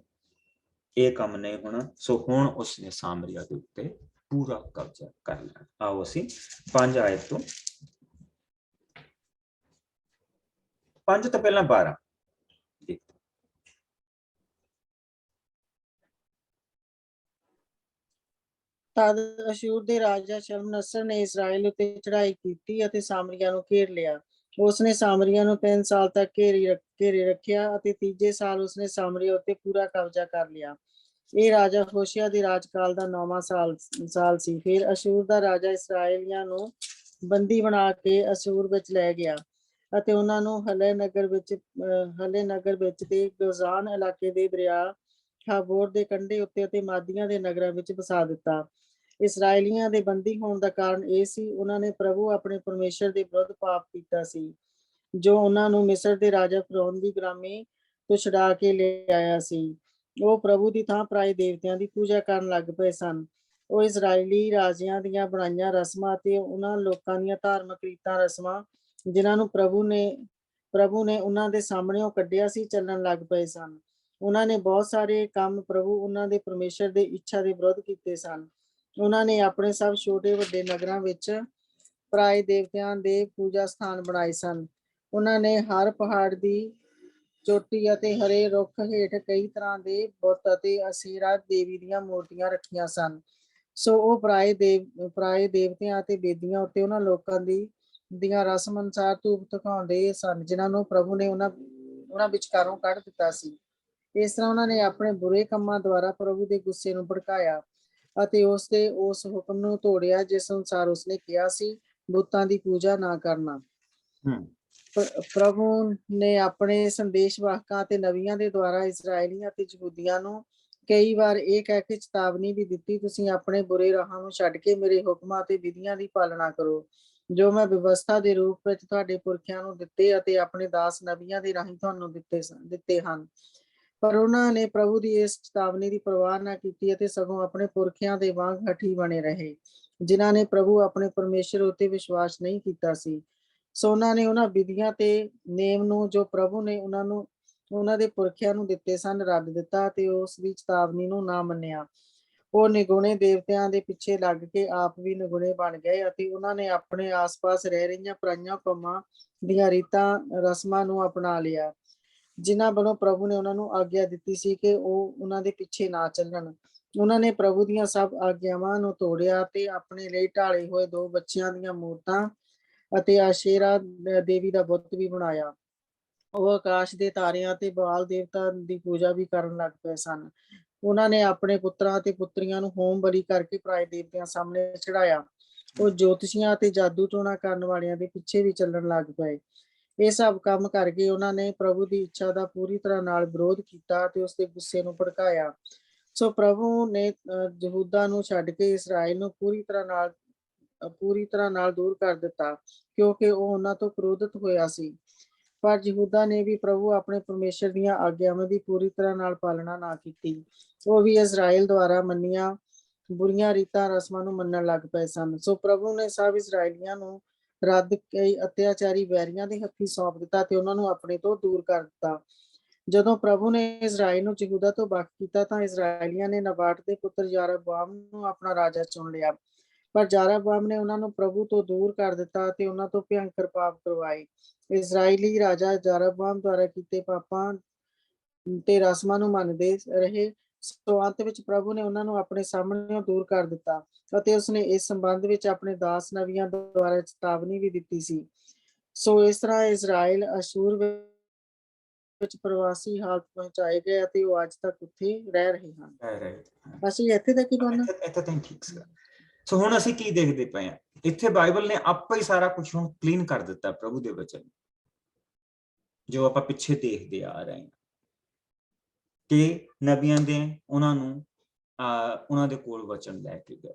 ਇਹ ਕੰਮ ਨਹੀਂ ਹੋਣਾ। ਸੋ ਹੁਣ ਉਸਨੇ ਸਾਮਰੀਆ ਦੇ ਉੱਤੇ ਪੂਰਾ ਕਬਜ਼ਾ ਕਰ ਲਿਆ। ਆਓ ਅਸੀਂ 5 ਆਇਤ ਤੋਂ 5 ਤੋਂ ਪਹਿਲਾਂ 12 ਦੇਖਦੇ। ਤਦ ਅਸ਼ੂਰ ਦੇ ਰਾਜਾ ਸ਼ਲਮਨਸਰ ਨੇ ਇਸਰਾਇਲ ਉੱਤੇ ਚੜ੍ਹਾਈ ਕੀਤੀ ਅਤੇ ਸਾਮਰੀਆ ਨੂੰ ਘੇਰ ਲਿਆ। ਉਸਨੇ ਸਾਮਰੀਆ ਨੂੰ 3 ਸਾਲ ਤੱਕ ਘੇਰੇ ਰੱਖਿਆ ਅਤੇ ਤੀਜੇ ਸਾਲ ਉਸਨੇ ਸਾਮਰੀਆ ਉੱਤੇ ਪੂਰਾ ਕਬਜ਼ਾ ਕਰ ਲਿਆ। ਇਹ ਰਾਜਾ ਹੋਸ਼ਿਆ ਦੇ ਰਾਜਕਾਲ ਦਾ 9ਵਾਂ ਸਾਲ ਸੀ। ਫਿਰ ਅਸ਼ੂਰ ਦਾ ਰਾਜਾ ਇਸਰਾਏਲੀਆਂ ਨੂੰ ਬੰਦੀ ਬਣਾ ਕੇ ਅਸ਼ੂਰ ਵਿੱਚ ਲੈ ਗਿਆ ਅਤੇ ਉਹਨਾਂ ਨੂੰ ਹਲੇ ਨਗਰ ਵਿੱਚ ਤੇ ਗੋਜ਼ਾਨ ਇਲਾਕੇ ਦੇ ਦਰਿਆ ਹਾਬੋਰ ਦੇ ਕੰਢੇ ਉੱਤੇ ਅਤੇ ਮਾਦੀਆਂ ਦੇ ਨਗਰਾਂ ਵਿੱਚ ਵਸਾ ਦਿੱਤਾ। ਇਸਰਾਏਲੀਆਂ ਦੇ ਬੰਦੀ ਹੋਣ ਦਾ ਕਾਰਨ ਇਹ ਸੀ, ਉਹਨਾਂ ਨੇ ਪ੍ਰਭੂ ਆਪਣੇ ਪਰਮੇਸ਼ਰ ਦੇ ਵਿਰੁੱਧ ਪਾਪ ਕੀਤਾ ਸੀ, ਜੋ ਉਹਨਾਂ ਨੂੰ ਮਿਸਰ ਦੇ ਰਾਜਾ ਫਿਰੌਨ ਦੀ ਗੁਲਾਮੀ ਤੋਂ ਛੁਡਾ ਕੇ ਲਿਆਇਆ ਸੀ। ਉਹ ਪ੍ਰਭੂ ਦੀ ਥਾਂ ਪਰਾਏ ਦੇਵਤਿਆਂ ਦੀ ਪੂਜਾ ਕਰਨ ਲੱਗ ਪਏ ਸਨ। ਉਹ ਇਸਰਾਏਲੀ ਰਾਜਿਆਂ ਦੀਆਂ ਬਣਾਈਆਂ ਰਸਮਾਂ ਅਤੇ ਉਹਨਾਂ ਲੋਕਾਂ ਦੀਆਂ ਧਾਰਮਿਕ ਰੀਤਾਂ ਰਸਮਾਂ ਜਿਨ੍ਹਾਂ ਨੂੰ ਪ੍ਰਭੂ ਨੇ ਉਹਨਾਂ ਦੇ ਸਾਹਮਣੇ ਕੱਢਿਆ ਸੀ, ਚੱਲਣ ਲੱਗ ਪਏ ਸਨ। ਉਹਨਾਂ ਨੇ ਬਹੁਤ ਸਾਰੇ ਕੰਮ ਪ੍ਰਭੂ ਉਹਨਾਂ ਦੇ ਪਰਮੇਸ਼ਰ ਦੇ ਇੱਛਾ ਦੇ ਵਿਰੁੱਧ ਕੀਤੇ ਸਨ। ਉਹਨਾਂ ਨੇ ਆਪਣੇ ਸਭ ਛੋਟੇ ਵੱਡੇ ਨਗਰਾਂ ਵਿੱਚ ਪਰਾਏ ਦੇਵਤਿਆਂ ਦੇ ਪੂਜਾ ਸਥਾਨ ਬਣਾਏ ਸਨ। ਉਹਨਾਂ ਨੇ ਹਰ ਪਹਾੜ ਦੀ ਚੋਟੀ ਅਤੇ ਹਰੇ ਰੁੱਖ ਹੇਠ ਕਈ ਤਰ੍ਹਾਂ ਦੇ ਬੁੱਤ ਅਤੇ ਅਸੀਰਾ ਦੇਵੀ ਦੀਆਂ ਮੂਰਤੀਆਂ ਰੱਖੀਆਂ ਸਨ। ਸੋ ਉਹ ਪਰਾਏ ਦੇਵਤਿਆਂ ਅਤੇ ਬੇਦੀਆਂ ਉੱਤੇ ਉਹਨਾਂ ਲੋਕਾਂ ਦੀਆਂ ਰਸਮ ਅਨੁਸਾਰ ਧੂਪ ਦਿਖਾਉਂਦੇ ਸਨ, ਜਿਨ੍ਹਾਂ ਨੂੰ ਪ੍ਰਭੂ ਨੇ ਉਹਨਾਂ ਵਿਚਕਾਰੋਂ ਕੱਢ ਦਿੱਤਾ ਸੀ। ਇਸ ਤਰ੍ਹਾਂ ਉਹਨਾਂ ਨੇ ਆਪਣੇ ਬੁਰੇ ਕੰਮਾਂ ਦੁਆਰਾ ਪ੍ਰਭੂ ਦੇ ਗੁੱਸੇ ਨੂੰ ਭੜਕਾਇਆ ਅਤੇ ਉਸ ਹੁਕਮ ਨੂੰ ਤੋੜਿਆ ਜਿਸ ਅਨੁਸਾਰ ਉਸਨੇ ਕਿਹਾ ਸੀ, ਬੁੱਤਾਂ ਦੀ ਪੂਜਾ ਨਾ ਕਰਨਾ। ਪ੍ਰਭੂ ਨੇ ਆਪਣੇ ਸੰਦੇਸ਼ਵਾਹਕਾਂ ਅਤੇ ਨਵੀਆਂ ਦੇ ਦੁਆਰਾ ਇਸਰਾਏਲੀਆਂ ਅਤੇ ਯਹੂਦੀਆਂ ਨੂੰ ਕਈ ਵਾਰ ਇਹ ਕਹਿ ਕੇ ਚੇਤਾਵਨੀ ਵੀ ਦਿੱਤੀ, ਤੁਸੀਂ ਆਪਣੇ ਬੁਰੇ ਰਾਹਾਂ ਨੂੰ ਛੱਡ ਕੇ ਮੇਰੇ ਹੁਕਮਾਂ ਅਤੇ ਵਿਧੀਆਂ ਦੀ ਪਾਲਣਾ ਕਰੋ, ਜੋ ਮੈਂ ਵਿਵਸਥਾ ਦੇ ਰੂਪ ਵਿੱਚ ਤੁਹਾਡੇ ਪੁਰਖਿਆਂ ਨੂੰ ਦਿੱਤੇ ਅਤੇ ਆਪਣੇ ਦਾਸ ਨਬੀਆਂ ਦੇ ਰਾਹੀਂ ਤੁਹਾਨੂੰ ਦਿੱਤੇ ਹਨ। ਪਰ ਉਹਨਾਂ ਨੇ ਪ੍ਰਭੂ ਦੀ ਇਸ ਚੇਤਾਵਨੀ ਦੀ ਪਰਵਾਹ ਨਾ ਕੀਤੀ ਅਤੇ ਸਗੋਂ ਆਪਣੇ ਪੁਰਖਿਆਂ ਦੇ ਵਾਂਗ ਹਠੀ ਬਣੇ ਰਹੇ, ਜਿਨ੍ਹਾਂ ਨੇ ਪ੍ਰਭੂ ਆਪਣੇ ਪਰਮੇਸ਼ਰ ਉੱਤੇ ਵਿਸ਼ਵਾਸ ਨਹੀਂ ਕੀਤਾ ਸੀ। ਸੋ ਉਹਨਾਂ ਨੇ ਉਹਨਾਂ ਵਿਧੀਆਂ ਤੇ ਨੇਮ ਨੂੰ ਜੋ ਪ੍ਰਭੂ ਨੇ ਉਹਨਾਂ ਦੇ ਪੁਰਖਿਆਂ ਨੂੰ ਦਿੱਤੇ ਸਨ ਰੱਦ ਦਿੱਤਾ ਅਤੇ ਉਸ ਦੀ ਚੇਤਾਵਨੀ ਨੂੰ ਨਾ ਮੰਨਿਆ। ਉਹ ਨਿਗੁਣੇ ਦੇਵਤਿਆਂ ਦੇ ਪਿੱਛੇ ਲੱਗ ਕੇ ਆਪ ਵੀ ਨਿਗੁਣੇ ਬਣ ਗਏ ਅਤੇ ਉਹਨਾਂ ਨੇ ਆਪਣੇ ਆਸ-ਪਾਸ ਰਹਿ ਰਹੀਆਂ ਪਰਾਈਆਂ ਕੌਮਾਂ ਦੀਆਂ ਰੀਤਾਂ ਰਸਮਾਂ ਨੂੰ ਅਪਣਾ ਲਿਆ, ਜਿਨ੍ਹਾਂ ਵੱਲੋਂ ਪ੍ਰਭੂ ਨੇ ਉਹਨਾਂ ਨੂੰ ਆਗਿਆ ਦਿੱਤੀ ਸੀ ਕਿ ਉਹ ਉਹਨਾਂ ਦੇ ਪਿੱਛੇ ਨਾ ਚੱਲਣ। ਉਹਨਾਂ ਨੇ ਪ੍ਰਭੂ ਦੀਆਂ ਸਭ ਆਗਿਆਵਾਂ ਨੂੰ ਤੋੜਿਆ ਤੇ ਆਪਣੇ ਲਈ ਢਾਲੇ ਹੋਏ 2 ਬੱਚਿਆਂ ਦੀਆਂ ਮੂਰਤਾਂ ਅਤੇ ਆਸ਼ੇਰਾ ਦੇਵੀ ਦਾ ਬੁੱਤ ਵੀ ਬਣਾਇਆ। ਉਹ ਆਕਾਸ਼ ਦੇ ਤਾਰਿਆਂ ਤੇ ਬਾਲ ਦੇਵਤਾ ਦੀ ਪੂਜਾ ਵੀ ਕਰਨ ਲੱਗ ਪਏ ਸਨ। ਉਹਨਾਂ ਨੇ ਆਪਣੇ ਪੁੱਤਰਾਂ ਅਤੇ ਪੁੱਤਰੀਆਂ ਨੂੰ ਹੋਮ ਬਲੀ ਕਰਕੇ ਪਰਾਏ ਦੇਵਤਿਆਂ ਸਾਹਮਣੇ ਚੜਾਇਆ। ਉਹ ਜੋਤਸ਼ੀਆਂ ਅਤੇ ਜਾਦੂ ਟੋਣਾ ਕਰਨ ਵਾਲਿਆਂ ਦੇ ਪਿੱਛੇ ਵੀ ਚੱਲਣ ਲੱਗ ਪਏ। ਇਹ ਸਭ ਕੰਮ ਕਰਕੇ ਉਹਨਾਂ ਨੇ ਪ੍ਰਭੂ ਦੀ ਇੱਛਾ ਦਾ ਪੂਰੀ ਤਰ੍ਹਾਂ ਨਾਲ ਵਿਰੋਧ ਕੀਤਾ ਅਤੇ ਉਸਦੇ ਗੁੱਸੇ ਨੂੰ ਭੜਕਾਇਆ। ਸੋ ਪ੍ਰਭੂ ਨੇ ਯਹੂਦਾ ਨੂੰ ਛੱਡ ਕੇ ਇਸਰਾਏਲ ਨੂੰ ਪੂਰੀ ਤਰ੍ਹਾਂ ਨਾਲ ਦੂਰ ਕਰ ਦਿੱਤਾ, ਕਿਉਂਕਿ ਉਹ ਉਹਨਾਂ ਤੋਂ ਕ੍ਰੋਧਿਤ ਹੋਇਆ ਸੀ। ਪਰ ਯਹੂਦਾ ਨੇ ਵੀ ਪ੍ਰਭੂ ਆਪਣੇ ਪਰਮੇਸ਼ਰ ਦੀਆਂ ਆਗਿਆਵਾਂ ਦੀ ਪੂਰੀ ਤਰ੍ਹਾਂ ਨਾਲ ਪਾਲਣਾ ਨਾ ਕੀਤੀ। ਉਹ ਵੀ ਇਸਰਾਏਲ ਦੁਆਰਾ ਮੰਨੀਆਂ ਬੁਰੀਆਂ ਰੀਤਾਂ ਰਸਮਾਂ ਨੂੰ ਮੰਨਣ ਲੱਗ ਪਏ ਸਨ। ਸੋ ਪ੍ਰਭੂ ਨੇ ਸਭ ਇਸਰਾਏਲੀਆਂ ਨੂੰ ਰੱਦ ਕਈ ਅਤਿਆਚਾਰੀ ਵੈਰੀਆਂ ਦੇ ਹੱਥੀਂ ਸੌਂਪ ਦਿੱਤਾ ਤੇ ਉਹਨਾਂ ਨੂੰ ਆਪਣੇ ਤੋਂ ਦੂਰ ਕਰ ਦਿੱਤਾ। ਜਦੋਂ ਪ੍ਰਭੂ ਨੇ ਇਸਰਾਏਲ ਨੂੰ ਯਹੂਦਾ ਤੋਂ ਵੱਖ ਕੀਤਾ ਤਾਂ ਇਸਰਾਏਲੀਆਂ ਨੇ ਨਬਾਟ ਦੇ ਪੁੱਤਰ ਯਰੋਬਾਮ ਨੂੰ ਆਪਣਾ ਰਾਜਾ ਚੁਣ ਲਿਆ। ਪਰ ਯਰੋਬਾਮ ਨੇ ਉਹਨਾਂ ਨੂੰ ਪ੍ਰਭੂ ਤੋਂ ਦੂਰ ਕਰ ਦਿੱਤਾ ਅਤੇ ਉਹਨਾਂ ਤੋਂ ਭਿਅੰਕਰ ਪਾਪ ਕਰਵਾਏ। ਇਸਰਾਏਲੀ ਰਾਜਾ ਯਰੋਬਾਮ ਦੁਆਰਾ ਕੀਤੇ ਪਾਪਾਂ ਤੇ ਰਸਮਾਂ ਨੂੰ ਮੰਨਦੇ ਰਹੇ। ਸੋ ਅੰਤ ਵਿੱਚ ਪ੍ਰਭੂ ਨੇ ਉਹਨਾਂ ਨੂੰ ਆਪਣੇ ਸਾਹਮਣੇ ਦੂਰ ਕਰ ਦਿੱਤਾ ਅਤੇ ਉਸਨੇ ਇਸ ਸੰਬੰਧ ਵਿੱਚ ਆਪਣੇ ਦਾਸ ਨਬੀਆਂ ਦੁਆਰਾ ਚੇਤਾਵਨੀ ਵੀ ਦਿੱਤੀ ਸੀ। ਸੋ ਇਸ ਤਰ੍ਹਾਂ ਇਸਰਾਏਲ ਅਸ਼ੂਰ ਵਿੱਚ ਪ੍ਰਵਾਸੀ ਹਾਲਤ ਪਹੁੰਚਾਏ ਗਏ ਅਤੇ ਉਹ ਅੱਜ ਤੱਕ ਉੱਥੇ ਰਹਿ ਰਹੇ ਹਨ। ਅਸੀਂ ਇੱਥੇ ਤੱਕ ਹੀ ਪੜ੍ਹਨਾ। ਇੱਥੇ ਤਾਂ ਠੀਕ ਸੀ। ਸੋ ਹੁਣ ਅਸੀਂ ਕੀ ਦੇਖਦੇ ਪਏ ਹਾਂ, ਇੱਥੇ ਬਾਈਬਲ ਨੇ ਆਪੇ ਹੀ ਸਾਰਾ ਕੁਝ ਹੁਣ ਕਲੀਨ ਕਰ ਦਿੱਤਾ। ਪ੍ਰਭੂ ਦੇ ਵਚਨ ਜੋ ਆਪਾਂ ਪਿੱਛੇ ਦੇਖਦੇ ਆ ਰਹੇ ਹਾਂ ਕਿ ਨਬੀਆਂ ਦੇ ਉਹਨਾਂ ਦੇ ਕੋਲ ਵਚਨ ਲੈ ਕੇ ਗਏ।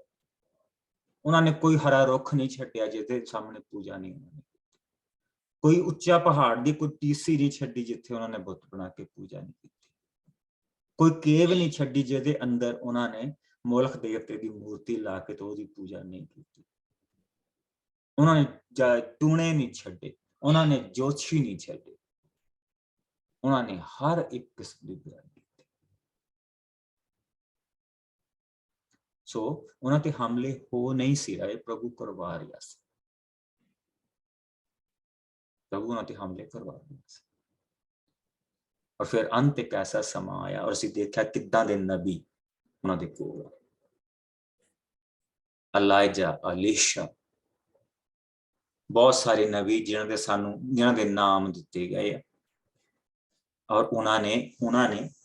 ਉਹਨਾਂ ਨੇ ਕੋਈ ਹਰਾ ਰੁੱਖ ਨਹੀਂ ਛੱਡਿਆ ਜਿਹਦੇ ਸਾਹਮਣੇ ਪੂਜਾ ਨਹੀਂ ਹੋਣੀ, ਕੋਈ ਉੱਚਾ ਪਹਾੜ ਦੀ ਕੋਈ ਟੀਸੀ ਨਹੀਂ ਛੱਡੀ ਜਿੱਥੇ ਉਹਨਾਂ ਨੇ ਬੁੱਤ ਬਣਾ ਕੇ ਪੂਜਾ ਨਹੀਂ ਕੀਤੀ, ਕੋਈ ਕੇਵ ਨਹੀਂ ਛੱਡੀ ਜਿਹਦੇ ਅੰਦਰ ਉਹਨਾਂ ਨੇ ਮੁਲਕ ਦੇਵਤੇ ਦੀ ਮੂਰਤੀ ਲਾ ਕੇ ਤਾਂ ਉਹਦੀ ਪੂਜਾ ਨਹੀਂ ਕੀਤੀ। ਉਹਨਾਂ ਨੇ ਟੂਣੇ ਨਹੀਂ ਛੱਡੇ, ਉਹਨਾਂ ਨੇ ਜੋਤਸ਼ੀ ਨਹੀਂ ਛੱਡੇ, ਉਹਨਾਂ ਨੇ ਹਰ ਇੱਕ ਕਿਸਮ ਦੀ ਬੁਰਾਈ ਕੀਤੀ। ਸੋ ਉਹਨਾਂ ਤੇ ਹਮਲੇ ਹੋ ਨਹੀਂ ਸੀ ਰਹੇ, ਪ੍ਰਭੂ ਕਰਵਾ ਰਿਹਾ ਸੀ, ਪ੍ਰਭੂ ਉਹਨਾਂ ਤੇ ਹਮਲੇ ਕਰਵਾ ਰਿਹਾ ਸੀ। ਔਰ ਫਿਰ ਅੰਤ ਇੱਕ ਐਸਾ ਸਮਾਂ ਆਇਆ ਔਰ ਅਸੀਂ ਦੇਖਿਆ ਕਿੱਦਾਂ ਦੇ ਨਬੀ ਉਹਨਾਂ ਦੇ ਕੋਲ, ਅਲਾਈਜਾ, ਅਲੀਸ਼ਾ, ਬਹੁਤ ਸਾਰੇ ਨਬੀ ਜਿਨ੍ਹਾਂ ਦੇ ਨਾਮ ਦਿੱਤੇ ਗਏ ਆ, ਔਰ ਉਹਨਾਂ ਨੇ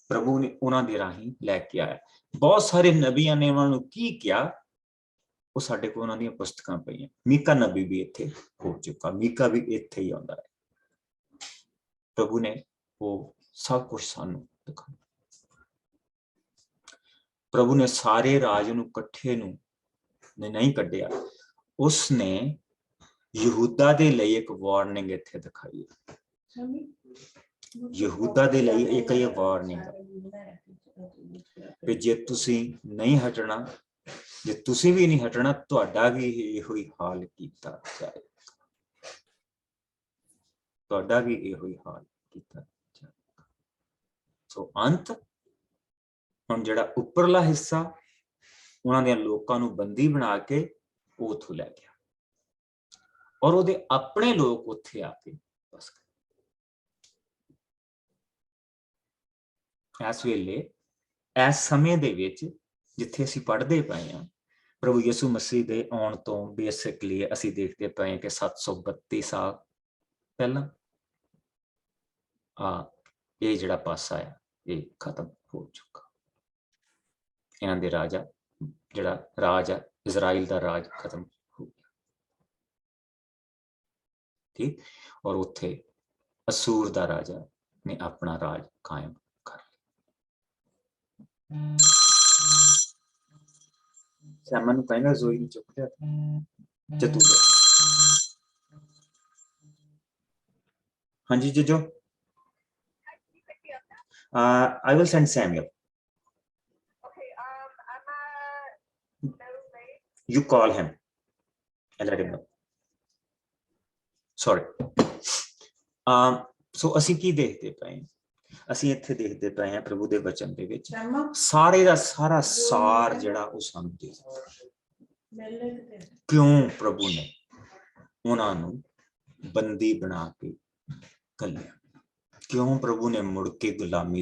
ਪ੍ਰਭੂ ਨੇ ਉਹਨਾਂ ਦੇ ਰਾਹੀਂ ਲੈ ਕੇ ਆਇਆ। ਬਹੁਤ ਸਾਰੇ ਨਬੀਆਂ ਨੇ ਉਹਨਾਂ ਨੂੰ ਕੀ ਕਿਹਾ, ਉਹ ਸਾਡੇ ਕੋਲ ਉਹਨਾਂ ਦੀਆਂ ਪੁਸਤਕਾਂ ਪਈਆਂ। ਮੀਕਾ ਨਬੀ ਵੀ ਇੱਥੇ ਹੋ ਚੁੱਕਾ, ਮੀਕਾ ਵੀ ਇੱਥੇ ਹੀ ਆਉਂਦਾ ਹੈ। ਪ੍ਰਭੂ ਨੇ ਉਹ ਸਭ ਕੁਝ ਸਾਨੂੰ ਦਿਖਾਇਆ। ਪ੍ਰਭੂ ਨੇ ਸਾਰੇ ਰਾਜ ਨੂੰ ਇਕੱਠੇ ਨੂੰ ਨਹੀਂ ਕੱਢਿਆ, ਉਸਨੇ ਯਹੂਦਾ ਦੇ ਲਈ ਇੱਕ ਵਾਰਨਿੰਗ ਇੱਥੇ ਦਿਖਾਈ ਹੈ। ਯਹੂਦਾ ਦੇ ਲਈ ਇੱਕ ਇਹ ਵਾਰਨਿੰਗ ਹੈ ਕਿ ਜੇ ਤੁਸੀਂ ਨਹੀਂ ਹਟਣਾ, ਜੇ ਤੁਸੀਂ ਵੀ ਨਹੀਂ ਹਟਣਾ, ਤੁਹਾਡਾ ਵੀ ਇਹੋ ਹੀ ਹਾਲ ਕੀਤਾ ਜਾਏ, ਤੁਹਾਡਾ ਵੀ ਇਹੋ ਹੀ ਹਾਲ ਕੀਤਾ ਜਾਏ। ਸੋ ਅੰਤ ਹੁਣ ਜਿਹੜਾ ਉੱਪਰਲਾ ਹਿੱਸਾ ਉਹਨਾਂ ਦੇ ਲੋਕਾਂ ਨੂੰ ਬੰਦੀ ਬਣਾ ਕੇ ਉਹ ਉੱਥੋਂ ਲੈ ਗਿਆ, ਔਰ ਉਹਦੇ ਆਪਣੇ ਲੋਕ ਉੱਥੇ ਆ ਕੇ ਬਸ ਗਏ। ਇਸ ਵੇਲੇ, ਇਸ ਸਮੇਂ ਦੇ ਵਿੱਚ ਜਿੱਥੇ ਅਸੀਂ ਪੜ੍ਹਦੇ ਪਏ ਹਾਂ, ਪ੍ਰਭੂ ਯਿਸੂ ਮਸੀਹ ਦੇ ਆਉਣ ਤੋਂ ਬੇਸਿਕਲੀ ਅਸੀਂ ਦੇਖਦੇ ਪਏ ਕਿ 732 ਸਾਲ ਪਹਿਲਾਂ ਇਹ ਜਿਹੜਾ ਪਾਸਾ ਹੈ ਇਹ ਖਤਮ ਹੋ ਚੁੱਕਾ। ਇਹਨਾਂ ਦੇ ਰਾਜਾ, ਜਿਹੜਾ ਰਾਜ ਹੈ ਇਜ਼ਰਾਈਲ ਦਾ ਰਾਜ, ਖਤਮ ਹੋ ਗਿਆ। ਠੀਕ, ਔਰ ਉੱਥੇ ਅਸੂਰ ਦਾ ਰਾਜਾ ਨੇ ਆਪਣਾ ਰਾਜ ਕਾਇਮ ਕਰ ਲਿਆ। ਸੈਮਨ ਨੂੰ ਕਹਿੰਦਾ ਜ਼ੋਈ ਨੂੰ ਚੁੱਕ ਲਿਆ ਜਤੂ। ਹਾਂਜੀ ਜੀਜੋ, I will send Samuel. You call him and let him know. Sorry. So ਅਸੀਂ ਕੀ ਦੇਖਦੇ ਪਏ ਹਾਂ? ਅਸੀਂ ਇੱਥੇ ਦੇਖਦੇ ਪਏ ਹਾਂ ਪ੍ਰਭੂ ਦੇ ਵਚਨ ਦੇ ਵਿੱਚ ਸਾਰੇ ਦਾ ਸਾਰਾ ਸਾਰ ਜਿਹੜਾ ਉਹ ਸਾਨੂੰ ਦੇ ਦਿੱਤਾ। ਕਿਉਂ ਪ੍ਰਭੂ ਨੇ ਉਹਨਾਂ ਨੂੰ ਬੰਦੀ ਬਣਾ ਕੇ ਘੱਲਿਆ, ਕਿਉਂ ਪ੍ਰਭੂ ਨੇ ਮੁੜ ਕੇ ਗੁਲਾਮੀ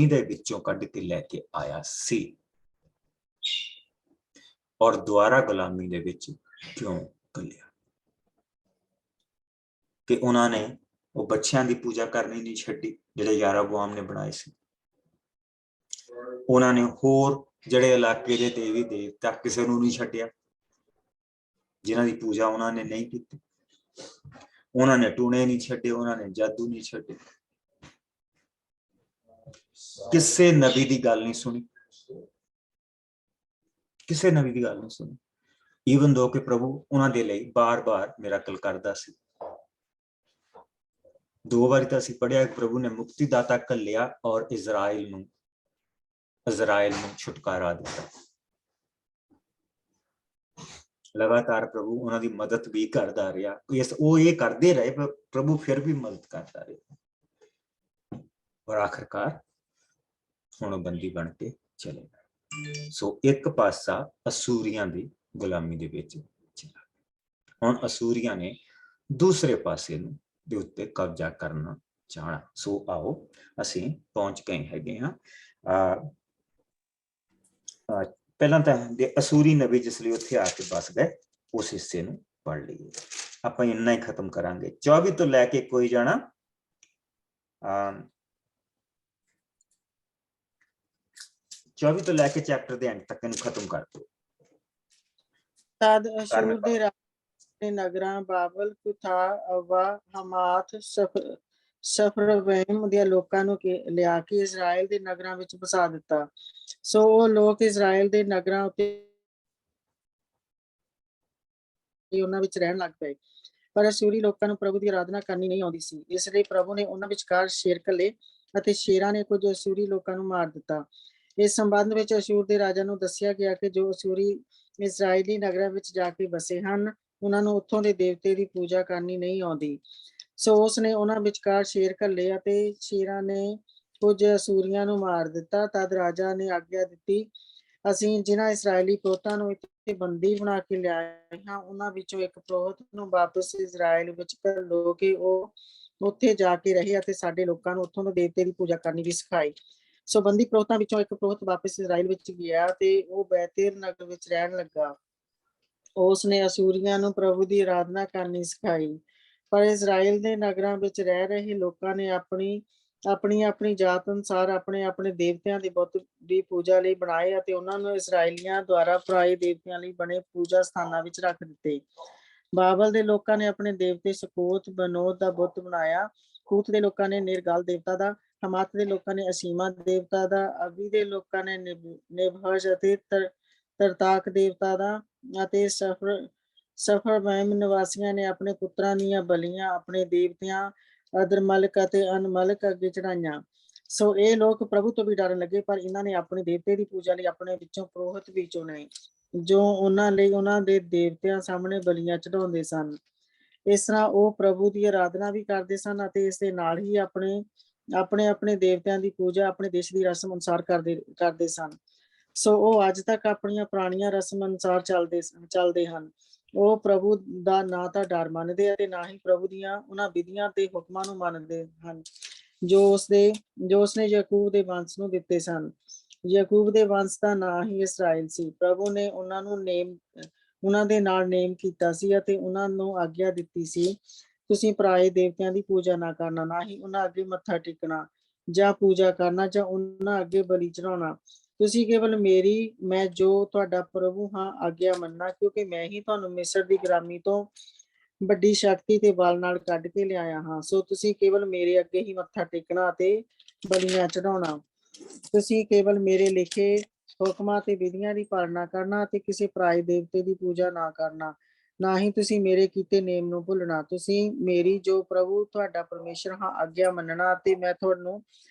ਦੇ ਵਿੱਚੋਂ ਕੱਢ ਕੇ ਲੈ ਕੇ ਆਇਆ ਸੀ, ਔਰ ਦੁਆਰਾ ਗੁਲਾਮੀ ਦੇ ਵਿੱਚ ਕਿਉਂ ਘੱਲਿਆ। ਕਿ ਉਹਨਾਂ ਨੇ ਉਹ ਬੱਚਿਆਂ ਦੀ ਪੂਜਾ ਕਰਨੀ ਨਹੀਂ ਛੱਡੀ ਜਿਹੜੇ ਯਾਰਾਬੁਆਮ ਨੇ ਬਣਾਏ ਸੀ। ਉਹਨਾਂ ਨੇ ਹੋਰ ਜਿਹੜੇ ਇਲਾਕੇ ਦੇ ਦੇਵੀ ਦੇਵਤਾ ਕਿਸੇ ਨੂੰ ਨਹੀਂ ਛੱਡਿਆ ਜਿਨ੍ਹਾਂ ਦੀ ਪੂਜਾ ਉਹਨਾਂ ਨੇ ਨਹੀਂ ਕੀਤੀ। ਉਹਨਾਂ ਨੇ ਟੂਣੇ ਨਹੀਂ ਛੱਡੇ, ਉਹਨਾਂ ਨੇ ਜਾਦੂ ਨਹੀਂ ਛੱਡੇ, ਕਿਸੇ ਨਬੀ ਦੀ ਗੱਲ ਨਹੀਂ ਸੁਣੀ, ਕਿਸੇ ਨਬੀ ਦੀ ਗੱਲ ਨਹੀਂ ਸੁਣੀ। ਈਵਨ ਦੋ ਕਿ ਪ੍ਰਭੂ ਉਹਨਾਂ ਦੇ ਲਈ ਬਾਰ-ਬਾਰ ਮਿਰਾਕਲ ਕਰਦਾ ਸੀ। 2 ਵਾਰੀ ਤਾਂ ਅਸੀਂ ਪੜ੍ਹਿਆ ਪ੍ਰਭੂ ਨੇ ਮੁਕਤੀ ਦਾਤਾ ਘੱਲਿਆ ਔਰ ਇਜ਼ਰਾਈਲ ਨੂੰ ਛੁਟਕਾਰਾ ਦਿੱਤਾ। ਲਗਾਤਾਰ ਪ੍ਰਭੂ ਉਹਨਾਂ ਦੀ ਮਦਦ ਵੀ ਕਰਦਾ ਰਿਹਾ। ਉਹ ਇਹ ਕਰਦੇ ਰਹੇ ਪਰ ਪ੍ਰਭੂ ਫਿਰ ਵੀ ਮਦਦ ਕਰਦਾ ਰਿਹਾ ਔਰ ਆਖਰਕਾਰ ਹੁਣ ਬੰਦੀ ਬਣ ਕੇ ਚਲੇ ਗਏ। ਸੋ ਇੱਕ ਪਾਸਾ ਅਸੂਰੀਆਂ ਦੀ ਗੁਲਾਮੀ ਦੇ ਵਿੱਚ ਚਲਾ ਗਿਆ। ਹੁਣ ਅਸੂਰੀਆਂ ਨੇ ਦੂਸਰੇ ਪਾਸੇ ਨੂੰ ਦੇ ਉੱਤੇ ਕਬਜ਼ਾ ਕਰਨਾ ਚਾਹਣਾ। ਸੋ ਆਓ ਅਸੀਂ ਪਹੁੰਚ ਗਏ ਹੈਗੇ ਹਾਂ। ਪਹਿਲਾਂ ਤਾਂ ਦੇ ਅਸੂਰੀ ਨਬੀ ਜਿਸ ਲਈ ਉੱਥੇ ਆ ਕੇ ਬਸ ਗਏ, ਉਸ ਹਿੱਸੇ ਨੂੰ ਪੜ੍ਹ ਲਈਏ। ਆਪਾਂ ਇੰਨਾ ਹੀ ਖਤਮ ਕਰਾਂਗੇ। 24 ਤੋਂ ਲੈ ਕੇ ਕੋਈ ਜਾਣਾ 24 ਤੋਂ ਲੈ ਕੇ ਚੈਪਟਰ ਦੇ ਐਂਡ ਤੱਕ ਇਹਨੂੰ ਖਤਮ ਕਰ ਦਿਓ। ਤਦ ਅਸ਼ੂਰ ਦੇ ਰਾਜੇ ਨਗਰਾਂ ਬਾਬਲ, ਕੁਥਾ, ਅਵਾ, ਹਮਾਥ, ਸਫਰਵੈਮ ਦੀਆਂ ਲੋਕਾਂ ਨੂੰ ਲਿਆ ਕੇ ਇਜ਼ਰਾਈਲ ਦੇ ਨਗਰਾਂ ਵਿੱਚ ਵਸਾ ਦਿੱਤਾ। ਸੋ ਉਹ ਲੋਕ ਇਜ਼ਰਾਈਲ ਦੇ ਨਗਰਾਂ ਉੱਤੇ ਉਹਨਾਂ ਵਿੱਚ ਰਹਿਣ ਲੱਗ ਪਏ। ਪਰ ਅਸੂਰੀ ਲੋਕਾਂ ਨੂੰ ਪ੍ਰਭੂ ਦੀ ਆਰਾਧਨਾ ਕਰਨੀ ਨਹੀਂ ਆਉਂਦੀ ਸੀ। ਇਸ ਲਈ ਪ੍ਰਭੂ ਨੇ ਉਹਨਾਂ ਵਿਚਕਾਰ ਸ਼ੇਰ ਘੱਲੇ ਅਤੇ ਸ਼ੇਰਾਂ ਨੇ ਕੁਝ ਅਸੂਰੀ ਲੋਕਾਂ ਨੂੰ ਮਾਰ ਦਿੱਤਾ। ਇਸ ਸੰਬੰਧ ਵਿੱਚ ਅਸ਼ੂਰ ਦੇ ਰਾਜਾ ਨੂੰ ਦੱਸਿਆ ਗਿਆ ਕਿ ਜੋ ਅਸ਼ੂਰੀ ਇਸਰਾਇਲੀ ਨਗਰਾਂ ਵਿੱਚ ਜਾ ਕੇ ਵਸੇ ਹਨ, ਉਹਨਾਂ ਨੂੰ ਉੱਥੋਂ ਦੇ ਦੇਵਤੇ ਦੀ ਪੂਜਾ ਕਰਨੀ ਨਹੀਂ ਆਉਂਦੀ। ਸੋ ਉਸਨੇ ਉਹਨਾਂ ਵਿਚਕਾਰ ਸ਼ੇਰ ਘੱਲੇ ਅਤੇ ਸ਼ੇਰਾਂ ਨੇ ਕੁਝ ਅਸੂਰੀਆਂ ਨੂੰ ਮਾਰ ਦਿੱਤਾ। ਤਦ ਰਾਜਾ ਨੇ ਆਗਿਆ ਦਿੱਤੀ, ਅਸੀਂ ਜਿਨ੍ਹਾਂ ਇਸਰਾਇਲੀ ਪੁਰੋਹਿਤਾਂ ਨੂੰ ਇੱਥੇ ਬੰਦੀ ਬਣਾ ਕੇ ਲਿਆਏ ਹਾਂ, ਉਹਨਾਂ ਵਿੱਚੋਂ ਇੱਕ ਪੁਰੋਹਿਤ ਨੂੰ ਵਾਪਸ ਇਸਰਾਇਲ ਵਿੱਚ ਘੱਲੋ ਕਿ ਉਹ ਉੱਥੇ ਜਾ ਕੇ ਰਹੇ ਅਤੇ ਸਾਡੇ ਲੋਕਾਂ ਨੂੰ ਉੱਥੋਂ ਦੇ ਦੇਵਤੇ ਦੀ ਪੂਜਾ ਕਰਨੀ ਵੀ ਸਿਖਾਏ। ਸੋ ਬੰਦੀ ਪੁਰੋਹਿਤਾਂ ਵਿੱਚੋਂ ਇੱਕ ਪੁਰੋਹਿਤ ਵਾਪਸ ਇਸਰਾਇਲ ਵਿੱਚ ਗਿਆ ਤੇ ਉਹ ਬੈਤੇਲ ਨਗਰ ਵਿੱਚ ਰਹਿਣ ਲੱਗਾ। ਉਸਨੇ ਅਸੂਰੀਆਂ ਨੂੰ ਪ੍ਰਭੂ ਦੀ ਆਰਾਧਨਾ ਕਰਨੀ ਸਿਖਾਈ। ਪਰ ਇਸਰਾਇਲ ਦੇ ਨਗਰਾਂ ਵਿੱਚ ਰਹਿ ਰਹੇ ਲੋਕਾਂ ਨੇ ਆਪਣੀ ਜਾਤ ਅਨੁਸਾਰ ਆਪਣੇ ਆਪਣੇ ਦੇਵਤਿਆਂ ਦੇ ਬੁੱਤ ਦੀ ਪੂਜਾ ਲਈ ਬਣਾਏ ਅਤੇ ਉਹਨਾਂ ਨੂੰ ਇਸਰਾਇਲੀਆਂ ਦੁਆਰਾ ਪਰਾਏ ਦੇਵਤਿਆਂ ਲਈ ਬਣੇ ਪੂਜਾ ਸਥਾਨਾਂ ਵਿੱਚ ਰੱਖ ਦਿੱਤੇ। ਬਾਬਲ ਦੇ ਲੋਕਾਂ ਨੇ ਆਪਣੇ ਦੇਵਤੇ ਸਕੋਥ ਬਨੋਦ ਦਾ ਬੁੱਤ ਬਣਾਇਆ। ਕੂਥ ਦੇ ਲੋਕਾਂ ਨੇ ਨਿਰਗਲ ਦੇਵਤਾ ਦਾ, ਹਮਾਤ ਦੇ ਲੋਕਾਂ ਨੇ ਅਸੀਮਾ ਦੇਵਤਾ ਦਾ, ਅਬੀ ਦੇ ਲੋਕਾਂ ਨੇ ਨਿਭਜ ਅਤੇ ਤਰਤਾਕ ਦੇਵਤਾ ਦਾ ਅਤੇ ਸਫਰਵੈਮ ਨਿਵਾਸੀਆਂ ਨੇ ਆਪਣੇ ਪੁੱਤਰਾਂ ਦੀਆਂ ਬਲੀਆਂ ਆਪਣੇ ਦੇਵਤਿਆਂ ਅਦਰਮਲਕ ਅਤੇ ਅਨਮਲਕ ਅੱਗੇ ਚੜਾਈਆਂ। ਸੋ ਇਹ ਲੋਕ ਪ੍ਰਭੂ ਤੋਂ ਵੀ ਡਰਨ ਲੱਗੇ, ਪਰ ਇਹਨਾਂ ਨੇ ਆਪਣੇ ਦੇਵਤੇ ਦੀ ਪੂਜਾ ਲਈ ਆਪਣੇ ਵਿੱਚੋਂ ਪੁਰੋਹਿਤ ਵੀ ਚੁਣੇ ਜੋ ਉਹਨਾਂ ਲਈ ਉਹਨਾਂ ਦੇ ਦੇਵਤਿਆਂ ਸਾਹਮਣੇ ਬਲੀਆਂ ਚੜਾਉਂਦੇ ਸਨ। ਇਸ ਤਰ੍ਹਾਂ ਉਹ ਪ੍ਰਭੂ ਦੀ ਆਰਾਧਨਾ ਵੀ ਕਰਦੇ ਸਨ ਅਤੇ ਇਸ ਦੇ ਨਾਲ ਹੀ ਆਪਣੇ ਦੇਵਤਿਆਂ ਦੀ ਪੂਜਾ ਆਪਣੇ ਦੇਸ਼ ਦੀ ਰਸਮ ਅਨੁਸਾਰ ਕਰਦੇ ਸਨ। ਸੋ ਉਹ ਅੱਜ ਤੱਕ ਆਪਣੀਆਂ ਪੁਰਾਣੀਆਂ ਰਸਮ ਅਨੁਸਾਰ ਚੱਲਦੇ ਹਨ। ਉਹ ਪ੍ਰਭੂ ਦਾ ਨਾ ਤਾਂ ਡਰ ਮੰਨਦੇ ਅਤੇ ਨਾ ਹੀ ਪ੍ਰਭੂ ਦੀਆਂ ਉਹਨਾਂ ਵਿਧੀਆਂ ਤੇ ਹੁਕਮਾਂ ਨੂੰ ਮੰਨਦੇ ਹਨ ਜੋ ਉਸਨੇ ਯਾਕੂਬ ਦੇ ਵੰਸ਼ ਨੂੰ ਦਿੱਤੇ ਸਨ। ਯਾਕੂਬ ਦੇ ਵੰਸ਼ ਦਾ ਨਾਂ ਹੀ ਇਸਰਾਇਲ ਸੀ। ਪ੍ਰਭੂ ਨੇ ਉਹਨਾਂ ਦੇ ਨਾਲ ਨੇਮ ਕੀਤਾ ਸੀ ਅਤੇ ਉਹਨਾਂ ਨੂੰ ਆਗਿਆ ਦਿੱਤੀ ਸੀ, ਤੁਸੀਂ ਪਰਾਏ ਦੇਵਤਿਆਂ ਦੀ ਪੂਜਾ ਨਾ ਕਰਨਾ, ਨਾ ਹੀ ਉਹਨਾਂ ਅੱਗੇ ਮੱਥਾ ਟੇਕਣਾ ਜਾਂ ਪੂਜਾ ਕਰਨਾ ਜਾਂ ਉਹਨਾਂ ਅੱਗੇ ਬਲੀ ਚੜਾਉਣਾ। ਤੁਸੀਂ ਕੇਵਲ ਮੈਂ ਜੋ ਤੁਹਾਡਾ ਪ੍ਰਭੂ ਹਾਂ ਆਗਿਆ ਮੰਨਣਾ, ਕਿਉਂਕਿ ਮੈਂ ਹੀ ਤੁਹਾਨੂੰ ਮਿਸਰ ਦੀ ਗੁਲਾਮੀ ਤੋਂ ਵੱਡੀ ਸ਼ਕਤੀ ਤੇ ਬਲ ਨਾਲ ਕੱਢ ਕੇ ਲਿਆਇਆ ਹਾਂ। ਸੋ ਤੁਸੀਂ ਕੇਵਲ ਮੇਰੇ ਅੱਗੇ ਹੀ ਮੱਥਾ ਟੇਕਣਾ ਅਤੇ ਬਲੀਆਂ ਚੜਾਉਣਾ। ਤੁਸੀਂ ਕੇਵਲ ਮੇਰੇ ਲਿਖੇ ਹੁਕਮਾਂ ਤੇ ਵਿਧੀਆਂ ਦੀ ਪਾਲਣਾ ਕਰਨਾ ਅਤੇ ਕਿਸੇ ਪਰਾਏ ਦੇਵਤੇ ਦੀ ਪੂਜਾ ਨਾ ਕਰਨਾ, ਨਾ ਹੀ ਤੁਸੀਂ ਮੇਰੇ ਕੀਤੇ ਨੇਮ ਨੂੰ ਭੁੱਲਣਾ। ਤੁਸੀਂ ਮੇਰੀ ਜੋ ਪ੍ਰਭੂ ਤੁਹਾਡਾ ਪਰਮੇਸ਼ਰ ਹਾਂ ਆਗਿਆ ਮੰਨਣਾ ਅਤੇ ਮੈਂ ਤੁਹਾਨੂੰ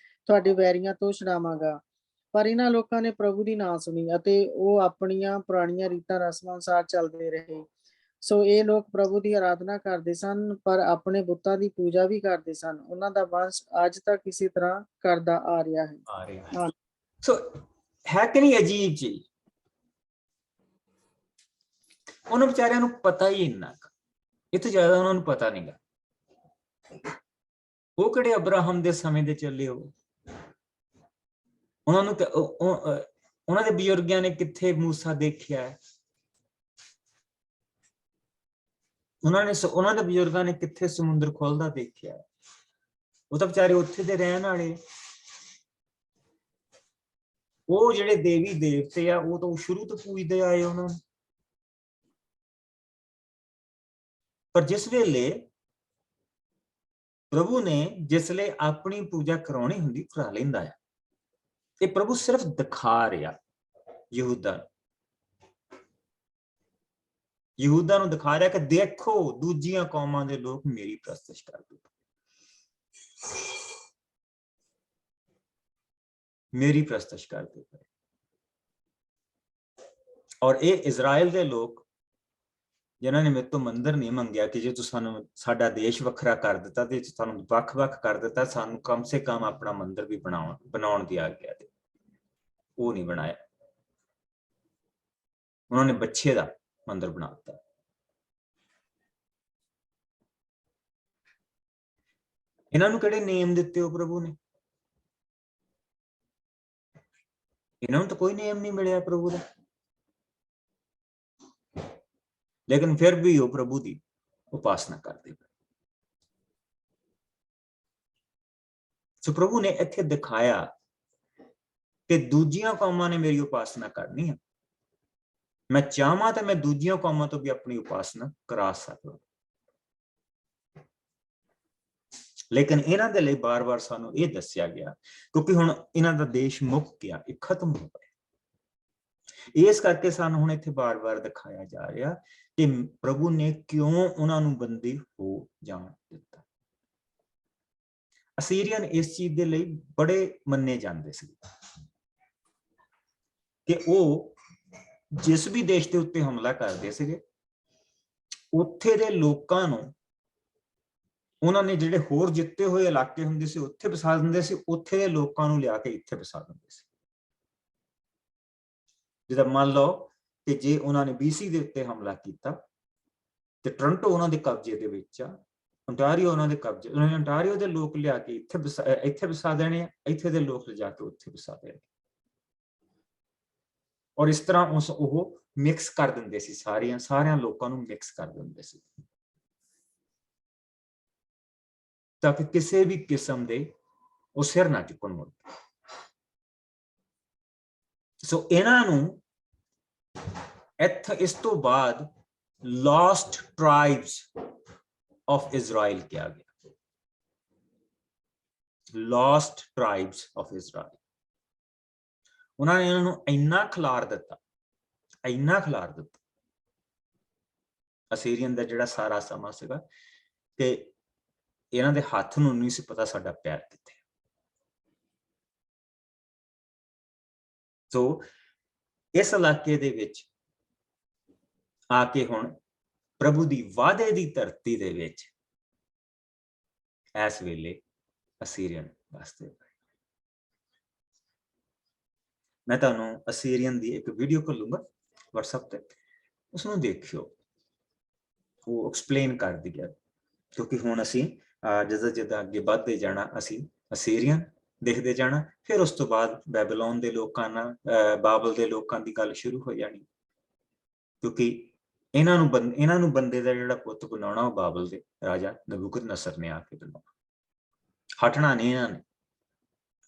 ਤੁਹਾਡੇ ਵੈਰੀਆਂ ਤੋਂ ਛੁਡਾਵਾਂਗਾ। ਪਰ ਇਹਨਾਂ ਲੋਕਾਂ ਨੇ ਪ੍ਰਭੂ ਦੀ ਨਾ ਸੁਣੀ ਅਤੇ ਉਹ ਆਪਣੀਆਂ ਪੁਰਾਣੀਆਂ ਰੀਤਾਂ ਰਸਮਾਂ ਅਨੁਸਾਰ ਚੱਲਦੇ ਰਹੇ। ਸੋ ਇਹ ਲੋਕ ਪ੍ਰਭੂ ਦੀ ਆਰਾਧਨਾ ਕਰਦੇ ਸਨ, ਪਰ ਆਪਣੇ ਬੁੱਤਾਂ ਦੀ ਪੂਜਾ ਵੀ ਕਰਦੇ ਸਨ। ਉਹਨਾਂ ਦਾ ਵੰਸ਼ ਅੱਜ ਤੱਕ ਇਸੇ ਤਰ੍ਹਾਂ ਕਰਦਾ ਆ ਰਿਹਾ ਹੈ। ਸੋ ਹੈ ਕਿ ਨਹੀਂ ਅਜੀਬ ਜੀ? ਉਹਨਾਂ ਵਿਚਾਰਿਆਂ ਨੂੰ ਪਤਾ ਹੀ ਇੰਨਾ, ਇਹ ਤੋਂ ਜ਼ਿਆਦਾ ਉਹਨਾਂ ਨੂੰ ਪਤਾ ਨਹੀਂ ਗਾ। ਉਹ ਕਿਹੜੇ ਅਬਰਾਹਮ ਦੇ ਸਮੇਂ ਦੇ ਚੱਲੇ ਹੋ? ਉਹਨਾਂ ਨੂੰ ਉਹਨਾਂ ਦੇ ਬਜ਼ੁਰਗਾਂ ਨੇ ਕਿੱਥੇ ਮੂਸਾ ਦੇਖਿਆ? ਉਹਨਾਂ ਦੇ ਬਜ਼ੁਰਗਾਂ ਨੇ ਕਿੱਥੇ ਸਮੁੰਦਰ ਖੁੱਲਦਾ ਦੇਖਿਆ? ਉਹ ਤਾਂ ਵਿਚਾਰੇ ਉੱਥੇ ਦੇ ਰਹਿਣ ਵਾਲੇ। ਉਹ ਜਿਹੜੇ ਦੇਵੀ ਦੇਵਤੇ ਆ ਉਹ ਤਾਂ ਸ਼ੁਰੂ ਤੋਂ ਪੂਜਦੇ ਆਏ ਉਹਨਾਂ ਨੂੰ। ਪਰ ਜਿਸ ਵੇਲੇ ਪ੍ਰਭੂ ਨੇ ਜਿਸਲੇ ਆਪਣੀ ਪੂਜਾ ਕਰਾਉਣੀ ਹੁੰਦੀ ਕਰਾ ਲੈਂਦਾ ਆ। ਇਹ ਪ੍ਰਭੂ ਸਿਰਫ ਦਿਖਾ ਰਿਹਾ ਯਹੂਦਾ ਨੂੰ ਦਿਖਾ ਰਿਹਾ ਕਿ ਦੇਖੋ ਦੂਜੀਆਂ ਕੌਮਾਂ ਦੇ ਲੋਕ ਮੇਰੀ ਪ੍ਰਸਤਿਸ਼ ਕਰਦੇ, ਮੇਰੀ ਪ੍ਰਸਤਿਸ਼ ਕਰਦੇ ਪਏ। ਔਰ ਇਹ ਇਜ਼ਰਾਈਲ ਦੇ ਲੋਕ ਜਿਨ੍ਹਾਂ ਨੇ ਮੇਰੇ ਤੋਂ ਮੰਦਿਰ ਨਹੀਂ ਮੰਗਿਆ ਕਿ ਜੇ ਤੁਸੀਂ ਸਾਨੂੰ ਸਾਡਾ ਦੇਸ਼ ਵੱਖਰਾ ਕਰ ਦਿੱਤਾ ਤੇ ਸਾਨੂੰ ਵੱਖ-ਵੱਖ ਕਰ ਦਿੱਤਾ, ਸਾਨੂੰ ਕਮ ਸੇ ਕਮ ਆਪਣਾ ਮੰਦਿਰ ਵੀ ਬਣਾਉਣ ਦੀ ਆਗਿਆ ਦੇ, ਉਹ ਨਹੀਂ ਬਣਾਇਆ। ਉਹਨਾਂ ਨੇ ਬੱਚੇ ਦਾ ਮੰਦਿਰ ਬਣਾ ਦਿੱਤਾ। ਇਹਨਾਂ ਨੂੰ ਕਿਹੜੇ ਨੇਮ ਦਿੱਤੇ ਹੋ ਪ੍ਰਭੂ ਨੇ? ਇਹਨਾਂ ਨੂੰ ਤਾਂ ਕੋਈ ਨੇਮ ਨਹੀਂ ਮਿਲਿਆ ਪ੍ਰਭੂ ਦਾ, ਲੇਕਿਨ ਫਿਰ ਵੀ ਉਹ ਪ੍ਰਭੂ ਦੀ ਉਪਾਸਨਾ ਕਰਦੇ ਪਏ। ਸੋ ਪ੍ਰਭੂ ਨੇ ਇੱਥੇ ਦਿਖਾਇਆ ਕਿ ਦੂਜੀਆਂ ਕੌਮਾਂ ਨੇ ਮੇਰੀ ਉਪਾਸਨਾ ਕਰਨੀ ਹੈ। ਮੈਂ ਚਾਹਾਂ ਤਾਂ ਮੈਂ ਦੂਜੀਆਂ ਕੌਮਾਂ ਤੋਂ ਵੀ ਆਪਣੀ ਉਪਾਸਨਾ ਕਰਾ ਸਕਦਾ, ਲੇਕਿਨ ਇਹਨਾਂ ਦੇ ਲਈ ਬਾਰ-ਬਾਰ ਸਾਨੂੰ ਇਹ ਦੱਸਿਆ ਗਿਆ ਕਿਉਂਕਿ ਹੁਣ ਇਹਨਾਂ ਦਾ ਦੇਸ਼ ਮੁੱਕ ਗਿਆ, ਇਹ ਖਤਮ ਹੋ ਗਿਆ। ਇਸ ਕਰਕੇ ਸਾਨੂੰ ਹੁਣ ਇੱਥੇ ਬਾਰ-ਬਾਰ ਦਿਖਾਇਆ ਜਾ ਰਿਹਾ ਕਿ ਪ੍ਰਭੂ ਨੇ ਕਿਉਂ ਉਹਨਾਂ ਨੂੰ ਬੰਦੀ ਹੋ ਜਾਣ ਦਿੱਤਾ। ਅਸੀਰੀਅਨ ਇਸ ਚੀਜ਼ ਦੇ ਲਈ ਬੜੇ ਮੰਨੇ ਜਾਂਦੇ ਸੀ ਕਿ ਉਹ ਜਿਸ ਵੀ ਦੇਸ਼ ਦੇ ਉੱਤੇ ਹਮਲਾ ਕਰਦੇ ਸੀਗੇ ਉੱਥੇ ਦੇ ਲੋਕਾਂ ਨੂੰ ਉਹਨਾਂ ਨੇ ਜਿਹੜੇ ਹੋਰ ਜਿੱਤੇ ਹੋਏ ਇਲਾਕੇ ਹੁੰਦੇ ਸੀ ਉੱਥੇ ਵਸਾ ਦਿੰਦੇ ਸੀ, ਉੱਥੇ ਦੇ ਲੋਕਾਂ ਨੂੰ ਲਿਆ ਕੇ ਇੱਥੇ ਵਸਾ ਦਿੰਦੇ ਸੀ। ਜਿੱਦਾਂ ਮੰਨ ਲਓ ਕਿ ਜੇ ਉਹਨਾਂ ਨੇ BC ਦੇ ਉੱਤੇ ਹਮਲਾ ਕੀਤਾ ਤੇ ਟੋਰਾਂਟੋ ਉਹਨਾਂ ਦੇ ਕਬਜ਼ੇ ਦੇ ਵਿੱਚ ਆ, ontario ਉਹਨਾਂ ਦੇ ਕਬਜ਼ੇ, ਉਹਨਾਂ ਨੇ ontario ਦੇ ਲੋਕ ਲਿਆ ਕੇ ਇੱਥੇ ਵਸਾ ਦੇਣੇ ਆ, ਇੱਥੇ ਦੇ ਲੋਕ ਲਿਜਾ ਕੇ ਉੱਥੇ ਵਸਾ ਦੇਣੇ। ਔਰ ਇਸ ਤਰ੍ਹਾਂ ਉਹ ਮਿਕਸ ਕਰ ਦਿੰਦੇ ਸੀ, ਸਾਰਿਆਂ ਲੋਕਾਂ ਨੂੰ ਮਿਕਸ ਕਰ ਦਿੰਦੇ ਸੀ ਤਾਂ ਕਿ ਕਿਸੇ ਵੀ ਕਿਸਮ ਦੇ ਉਹ ਸਿਰ ਨਾ ਚੁੱਕਣ ਮੁੜ। ਸੋ ਇਹਨਾਂ ਨੂੰ ਇਸ ਤੋਂ ਬਾਅਦ lost tribes of Israel ਕਿਹਾ ਗਿਆ। lost tribes of Israel। ਉਹਨਾਂ ਨੇ ਇਹਨਾਂ ਨੂੰ ਇੰਨਾ ਖਿਲਾਰ ਦਿੱਤਾ ਅਸੀਰੀਅਨ ਦਾ ਜਿਹੜਾ ਸਾਰਾ ਸਮਾਂ ਸੀਗਾ ਕਿ ਇਹਨਾਂ ਦੇ ਹੱਥ ਨੂੰ ਨਹੀਂ ਸੀ ਪਤਾ ਸਾਡਾ ਪੈਰ ਕਿੱਥੇ। ਸੋ ਇਸ ਇਲਾਕੇ ਦੇ ਵਿੱਚ ਆ ਕੇ ਹੁਣ ਪ੍ਰਭੂ ਦੀ ਵਾਅਦੇ ਦੀ ਧਰਤੀ ਦੇ ਵਿੱਚ ਇਸ ਵੇਲੇ ਅਸੀਰੀਅਨ ਵਾਸਤੇ ਮੈਂ ਤੁਹਾਨੂੰ ਅਸੀਰੀਅਨ ਦੀ ਇੱਕ ਵੀਡੀਓ ਘੱਲੂੰਗਾ WhatsApp ਤੇ, ਉਸਨੂੰ ਦੇਖਿਓ, ਉਹ ਐਕਸਪਲੇਨ ਕਰ ਦਿਆ। ਕਿਉਂਕਿ ਹੁਣ ਅਸੀਂ ਜਿੱਦਾਂ ਅੱਗੇ ਵੱਧਦੇ ਜਾਣਾ ਅਸੀਂ ਅਸੀਰੀਅਨ ਦੇਖਦੇ ਜਾਣਾ, ਫਿਰ ਉਸ ਤੋਂ ਬਾਅਦ ਬੈਬੀਲੋਨ ਦੇ ਲੋਕਾਂ ਨਾਲ ਬਾਬਲ ਦੇ ਲੋਕਾਂ ਦੀ ਗੱਲ ਸ਼ੁਰੂ ਹੋ ਜਾਣੀ। ਕਿਉਂਕਿ ਇਹਨਾਂ ਨੂੰ ਬੰਦੇ ਦਾ ਜਿਹੜਾ ਪੁੱਤ ਬਣਾਉਣਾ ਉਹ ਬਾਬਲ ਦੇ ਰਾਜਾ ਨਬੂਕਦਨਸਰ ਨੇ ਆ ਕੇ ਬਣਾਉਣਾ। ਹਟਣਾ ਨਹੀਂ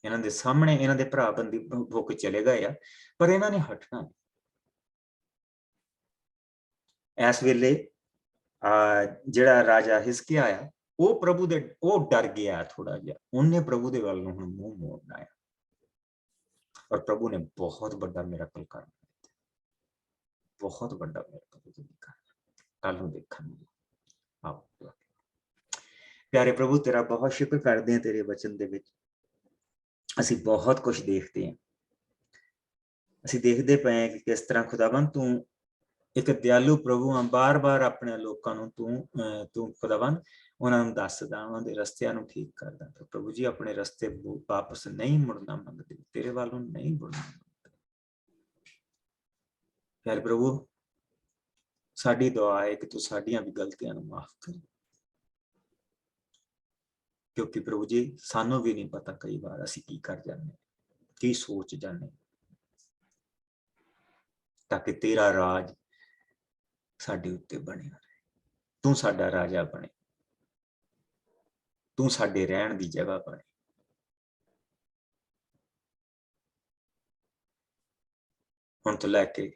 ਇਹਨਾਂ ਦੇ ਸਾਹਮਣੇ ਇਹਨਾਂ ਦੇ ਭਰਾ ਬੰਦੀ ਹੋ ਕੇ ਚਲੇ ਗਏ ਆ, ਪਰ ਇਹਨਾਂ ਨੇ ਹਟਣਾ ਨਹੀਂ। ਇਸ ਵੇਲੇ ਜਿਹੜਾ ਰਾਜਾ ਹਿਜ਼ਕੀਆ ਆ ਉਹ ਡਰ ਗਿਆ ਥੋੜਾ ਜਿਹਾ, ਉਹਨੇ ਪ੍ਰਭੂ ਦੇ ਵੱਲ ਨੂੰ ਹੁਣ ਮੂੰਹ ਮੋੜਨਾ ਆ ਔਰ ਪ੍ਰਭੂ ਨੇ ਬਹੁਤ ਵੱਡਾ ਮਿਰਾਕਲ ਕਰਨਾ, ਬਹੁਤ ਵੱਡਾ ਮਿਰਾਕਲ ਕੱਲ ਨੂੰ ਦੇਖਾਂਗੇ। ਆਓ ਪਿਆਰੇ ਪ੍ਰਭੂ, ਤੇਰਾ ਬਹੁਤ ਸ਼ੁਕਰ ਕਰਦੇ ਹਾਂ। ਤੇਰੇ ਵਚਨ ਦੇ ਵਿੱਚ ਅਸੀਂ ਬਹੁਤ ਕੁਝ ਦੇਖਦੇ ਹਾਂ। ਅਸੀਂ ਦੇਖਦੇ ਪਏ ਹਾਂ ਕਿ ਕਿਸ ਤਰ੍ਹਾਂ ਖੁਦਾਵੰਦ ਤੂੰ ਇੱਕ ਦਿਆਲੂ ਪ੍ਰਭੂ ਆ, ਬਾਰ-ਬਾਰ ਆਪਣੇ ਲੋਕਾਂ ਨੂੰ ਤੂੰ ਖੁਦਾਵੰਦ ਉਹਨਾਂ ਨੂੰ ਦੱਸਦਾ, ਉਹਨਾਂ ਦੇ ਰਸਤਿਆਂ ਨੂੰ ਠੀਕ ਕਰਦਾ। ਤਾਂ ਪ੍ਰਭੂ ਜੀ ਆਪਣੇ ਰਸਤੇ ਵਾਪਸ ਨਹੀਂ ਮੁੜਨਾ ਮੰਗਦੇ, ਤੇਰੇ ਵੱਲ ਨੂੰ ਨਹੀਂ ਮੁੜਨਾ ਮੰਗਦੇ। ਪਿਆਰੇ ਪ੍ਰਭੂ, ਸਾਡੀ ਦੁਆ ਹੈ ਕਿ ਤੂੰ ਸਾਡੀਆਂ ਵੀ ਗਲਤੀਆਂ ਨੂੰ ਮਾਫ ਕਰ, ਕਿਉਂਕਿ ਪ੍ਰਭੂ ਜੀ ਸਾਨੂੰ ਵੀ ਨਹੀਂ ਪਤਾ ਕਈ ਵਾਰ ਅਸੀਂ ਕੀ ਕਰ ਜਾਂਦੇ, ਕੀ ਸੋਚ ਜਾਂਦੇ, ਤਾਂ ਕਿ ਤੇਰਾ ਰਾਜ ਸਾਡੇ ਉੱਤੇ ਬਣਿਆ ਰਹੇ। ਤੂੰ ਸਾਡਾ ਰਾਜਾ ਬਣੇ, ਤੂੰ ਸਾਡੇ ਰਹਿਣ ਦੀ ਜਗ੍ਹਾ ਬਣੇ। ਹੁਣ ਤੋਂ ਲੈ ਕੇ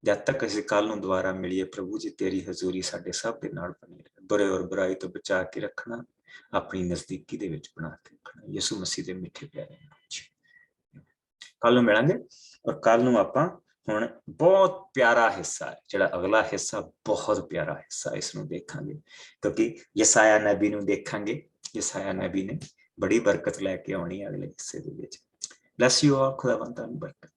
ਜਦ ਤੱਕ ਅਸੀਂ ਕੱਲ ਨੂੰ ਦੁਬਾਰਾ ਮਿਲੀਏ ਪ੍ਰਭੂ ਜੀ, ਤੇਰੀ ਹਜ਼ੂਰੀ ਸਾਡੇ ਸਭ ਦੇ ਨਾਲ ਬਣੀ ਰਹੇ। ਬੁਰੇ ਔਰ ਬੁਰਾਈ ਤੋਂ ਬਚਾ ਕੇ ਰੱਖਣਾ, ਆਪਣੀ ਨਜ਼ਦੀਕੀ ਦੇ ਵਿੱਚ ਬਣਾ ਕੇ ਰੱਖਣਾ, ਯਿਸੂ ਮਸੀਹ ਦੇ ਮਿੱਠੇ ਪਿਆਰੇ ਨਾਮ ਵਿੱਚ। ਕੱਲ ਨੂੰ ਮਿਲਾਂਗੇ ਔਰ ਕੱਲ ਨੂੰ ਆਪਾਂ ਹੁਣ ਬਹੁਤ ਪਿਆਰਾ ਹਿੱਸਾ, ਜਿਹੜਾ ਅਗਲਾ ਹਿੱਸਾ ਬਹੁਤ ਪਿਆਰਾ ਹਿੱਸਾ, ਇਸ ਨੂੰ ਦੇਖਾਂਗੇ ਕਿਉਂਕਿ ਯਸਾਇਆ ਨਬੀ ਨੂੰ ਦੇਖਾਂਗੇ। ਯਸਾਇਆ ਨਬੀ ਨੇ ਬੜੀ ਬਰਕਤ ਲੈ ਕੇ ਆਉਣੀ ਅਗਲੇ ਹਿੱਸੇ ਦੇ ਵਿੱਚ। ਬਲੈਸ ਯੂ ਆਲ, ਖੁਦਾਵੰਦ ਤੁਹਾਨੂੰ ਬਰਕਤ।